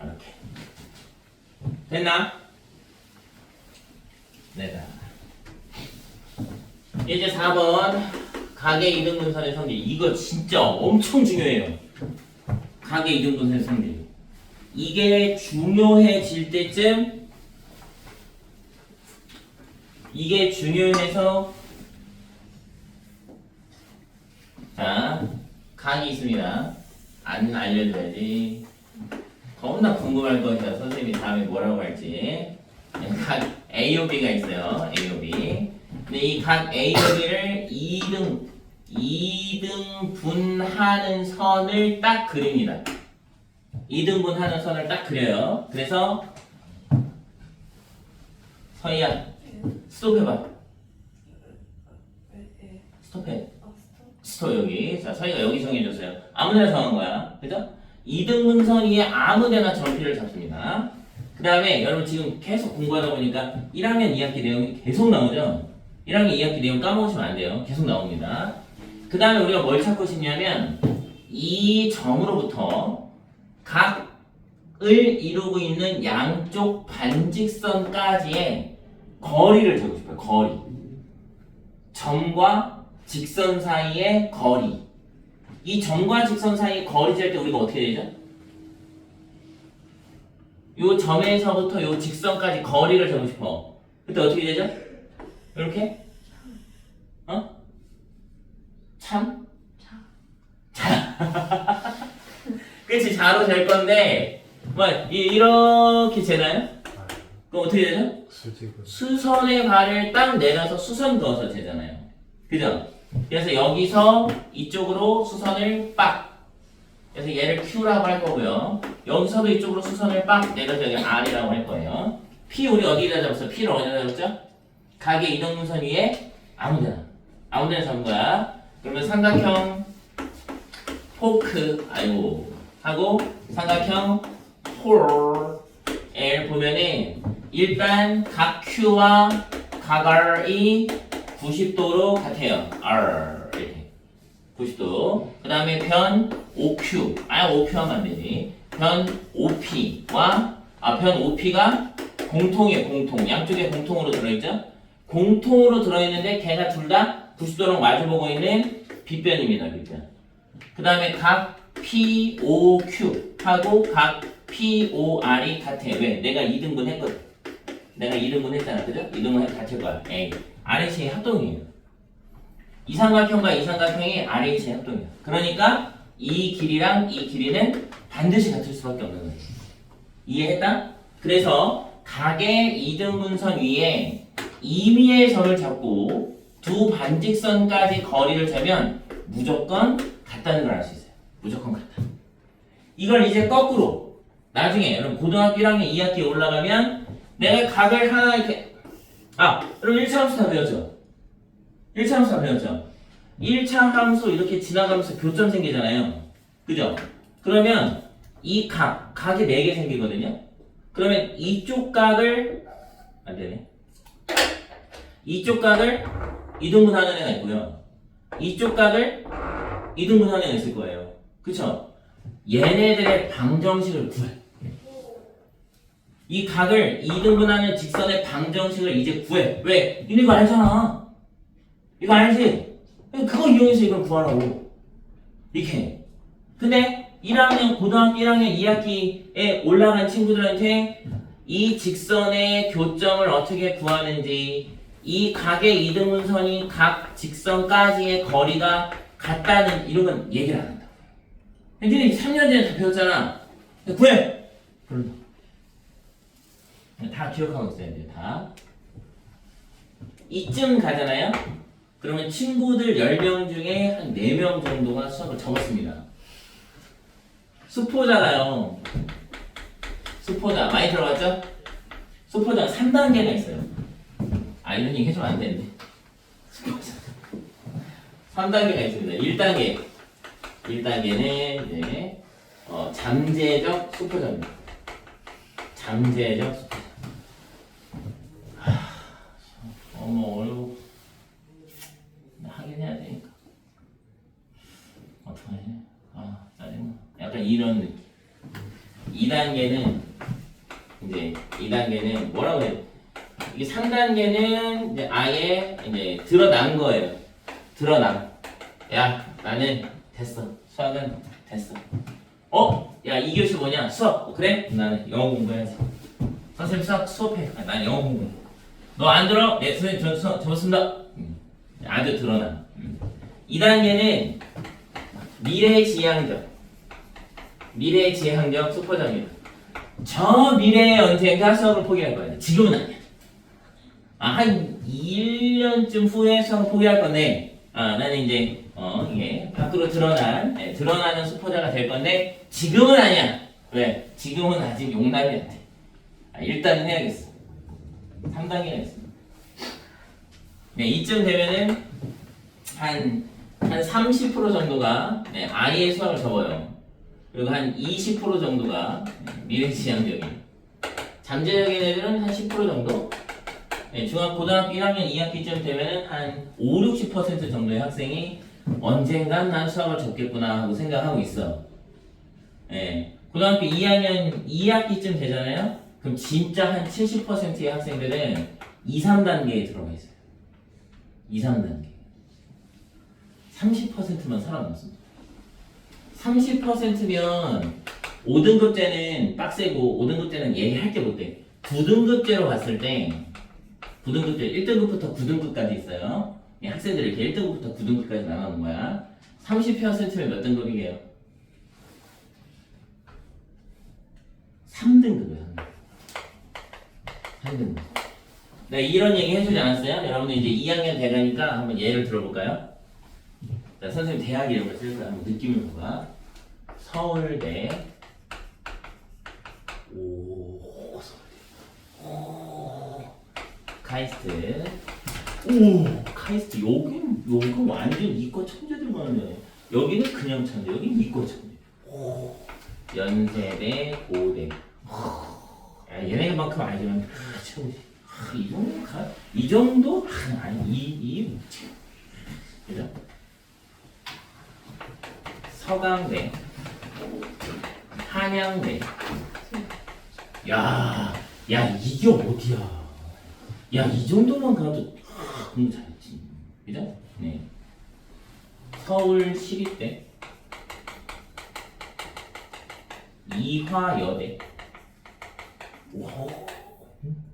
이렇게. 됐나? 네. 이제 4번 각의 이등분선의 성질. 이거 진짜 엄청 중요해요. 각의 이등분선의 성질. 이게 중요해질 때쯤 이게 중요해서 자 각이 있습니다. 안 알려줘야지. 겁나 궁금할 것이다. 선생님이 다음에 뭐라고 할지. 각 AOB가 있어요. AOB. 근데 이 각 AOB를 2등분하는 선을 딱 그립니다. 2등분하는 선을 딱 그려요. 그래서 서희야 스톱해봐. 스톱해. 스톱 여기. 자 서희가 여기 정해줬어요. 아무데나 정한 거야. 그죠? 2등분선 위에 아무데나 점피를 잡습니다. 그 다음에 여러분 지금 계속 공부하다 보니까 1학년 2학기 내용이 계속 나오죠? 1학년 2학기 내용 까먹으시면 안 돼요. 계속 나옵니다. 그 다음에 우리가 뭘 찾고 싶냐면 이 점으로부터 각을 이루고 있는 양쪽 반직선까지의 거리를 재고 싶어요. 거리. 점과 직선 사이의 거리. 이 점과 직선 사이의 거리 잴 때 우리가 어떻게 되죠? 요 점에서부터 요 직선까지 거리를 재고 싶어. 그때 어떻게 되죠? 이렇게? 참? 그치, 자로 잴 건데, 이렇게 재나요? 그럼 어떻게 되죠? 수선의 발을 딱 내려서 수선 그어서 재잖아요. 그죠? 그래서 여기서 이쪽으로 수선을 빡. 그래서 얘를 Q라고 할 거고요. 여기서도 이쪽으로 수선을 빡 내려서 여기 R이라고 할 거예요. P 우리 어디다 잡았어? P를 어디다 잡았죠? 각의 이등분선 위에 아무데나 잡은 거야. 그러면 삼각형 포크 하고 삼각형 폴을 보면은 일단 각 Q와 각 R이 90도로 같아요. R 이렇게 90도. 그 다음에 변 OQ. OQ 하면 안 되지. 변 OP와 변 OP가 공통이에요. 공통. 양쪽에 공통으로 들어있죠. 공통으로 들어있는데 걔가 둘 다 90도랑 마주보고 있는 빗변입니다. 빗변. 그 다음에 각 POQ 하고 각 POR이 같아. 왜? 내가 2등분 했거든. 내가 2등분 했잖아. 그죠? 2등분 같을 거야. A. RHA 합동이에요. 이 삼각형과 이 삼각형이 RHA 합동이야. 그러니까 이 길이랑 이 길이는 반드시 같을 수밖에 없는 거예요. 이해했다? 그래서 각의 이등분선 위에 임의의 점을 잡고 두 반직선까지 거리를 재면 무조건 같다는 걸 알 수 있어요. 무조건 같다. 이걸 이제 거꾸로 나중에 여러분 고등학교 1학년 2학기에 올라가면 내가 각을 하나 이렇게 여러분 1차 함수 다 배웠죠? 1차 함수 다 배웠죠? 1차 함수 이렇게 지나가면서 교점 생기잖아요. 그죠? 그러면 이 각이 4개 생기거든요. 그러면 이쪽 각을 안 되네. 이쪽 각을 이등분하는 애가 있고요. 이쪽 각을 이등분하는 애가 있을 거예요. 그쵸? 얘네들의 방정식을 구해. 이 각을 이등분하는 직선의 방정식을 이제 구해. 왜? 니네 이거 알잖아. 이거 알지? 그거 이용해서 이걸 구하라고. 이렇게. 근데 1학년, 고등학교 1학년 2학기에 올라간 친구들한테 이 직선의 교점을 어떻게 구하는지, 이 각의 이등분선이 각 직선까지의 거리가 같다는 이런 건 얘기를 안 한다. 니네 3년 전에 다 배웠잖아. 구해! 다 기억하고 있어야 돼요. 다. 이쯤 가잖아요. 그러면 친구들 10명 중에 한 4명 정도가 수학을 접었습니다. 수포자가요. 수포자 많이 들어봤죠? 수포자가 3단계가 있어요. 이런 얘기 해주면 안 되는데. 수포자 3단계가 있습니다. 1단계는 이제 잠재적 수포자입니다. 잠재적 수포자. 어려워. 하긴 해야 되니까. 어떡하지? 짜증나. 약간 이런 느낌. 2단계는 이제 2단계는 뭐라고 해야 돼? 이게 3단계는 이제 아예 이제 드러난 거예요. 드러남. 야, 나는 됐어. 수학은 됐어. 야, 이 교시 뭐냐? 수학. 그래? 나는 영어 공부해야지. 선생님 수업해. 난 영어 공부해. 너 안 들어? 네, 선생님 전 수업 접었습니다. 아주 드러나. 2단계는 미래지향적 수포자입니다. 저 미래에 언젠가 수학을 포기할 거야. 지금은 아니야. 한 1년쯤 후에 수학을 포기할 건데, 나는 이제 이게 밖으로 드러나는 수포자가 될 건데, 지금은 아니야. 왜? 지금은 아직 용납이 안 돼. 일단은 해야겠어. 3단계가 있습니다. 네, 이쯤 되면은 한 30% 정도가 아예 수학을 접어요. 그리고 한 20% 정도가 미래지향적인. 잠재적인 애들은 한 10% 정도. 고등학교 1학년 2학기쯤 되면은 한 50-60% 정도의 학생이 언젠간 난 수학을 접겠구나 하고 생각하고 있어. 고등학교 2학년 2학기쯤 되잖아요. 그럼 진짜 한 70%의 학생들은 2, 3단계에 들어가 있어요. 2, 3단계. 30%만 살아남습니다. 30%면 5등급 때는 빡세고 5등급 때는 얘기할 게 못돼. 9등급제로 봤을 때 9등급제 1등급부터 9등급까지 있어요. 학생들이 이렇게 1등급부터 9등급까지 나가는 거야. 30%면 몇 등급이게요? 3등급이에요. 3등급. 네, 이런 얘기 해주지 않았어요? 여러분들 이제 2학년 돼가니까 한번 예를 들어볼까요? 자, 선생님 대학 이름을 쓸 거야. 한번 느낌을 보가. 서울대. 카이스트. 카이스트. 여긴 완전 이과 천재들 많은데. 여기는 그냥 천재. 여긴 이과 천재. 연세대, 고대. 야, 얘네만큼 알지만 최고지. 이 정도? 아니, 그죠? 서강대, 한양대. 야, 이게 어디야? 야, 이 정도만 가도 공부 잘했지. 그죠? 네. 서울시립대, 이화여대.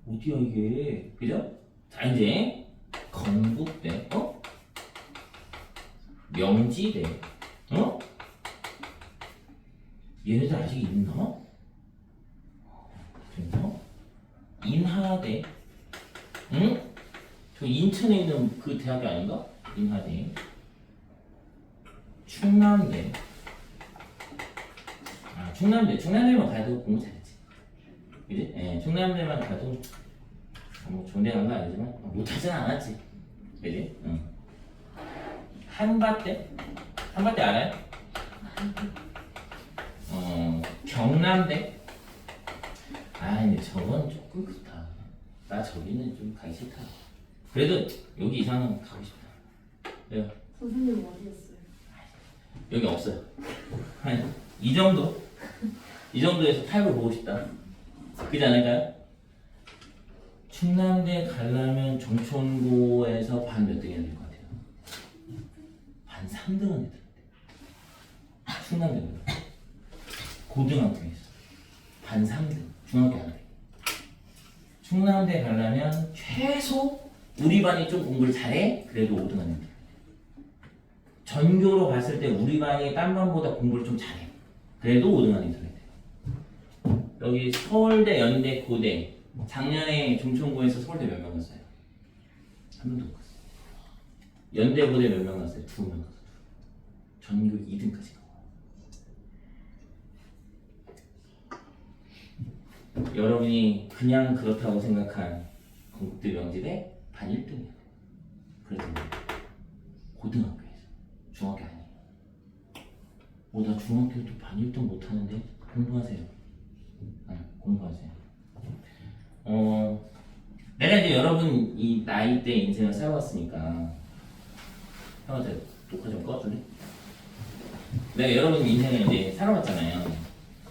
어디야 이게? 그죠? 자, 이제 건국대, 명지대, 얘네들 아직 있나? 됐나? 인하대, 응? 저 인천에 있는 그 대학이 아닌가? 인하대. 충남대. 충남대만 가도 공부 잘했지. 그지? 예, 충남대만 가도 뭐 좋은 데 간 거 아니지만 못하진 않았지. 그지? 응. 한밭대? 한밭대 알아요? 경남대? 아 근데 저건 조금 그렇다. 나 저기는 좀 가기 싫다. 그래도 여기 이상은 가고 싶다. 왜요? 선생님 어디였어요? 여기 없어요. 한 이 정도? 이 정도에서 타입을 보고 싶다. 그지 않을까요? 충남대 가려면 정천고에서 반 몇 등이야 될 것 같아요? 반 3등은 해야 돼. 충남대보다. 고등학교에서. 반 3등. 중학교 안 돼. 충남대 가려면 최소 우리 반이 좀 공부를 잘해? 그래도 5등 안에 돼. 전교로 봤을 때 우리 반이 딴 반보다 공부를 좀 잘해. 그래도 5등 안에 들어야 돼. 여기 서울대, 연대, 고대. 작년에 중천고에서 서울대 몇 명 갔어요? 한 명도 못 갔어요. 연대, 고대 몇 명 갔어요? 2명 갔어요. 전교 2등까지 가. 여러분이 그냥 그렇다고 생각한 건국대 명지대 반 1등이에요. 그래서 고등학교에서 중학교 아니에요. 나 중학교도 반 1등 못하는데 공부하세요. 공부하세요. 내가 이제 여러분 이 나이 때 인생을 살아왔으니까 형한테 녹화 좀 꺼줄래? 내가 여러분 인생을 이제 살아왔잖아요.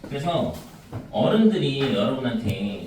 그래서 어른들이 여러분한테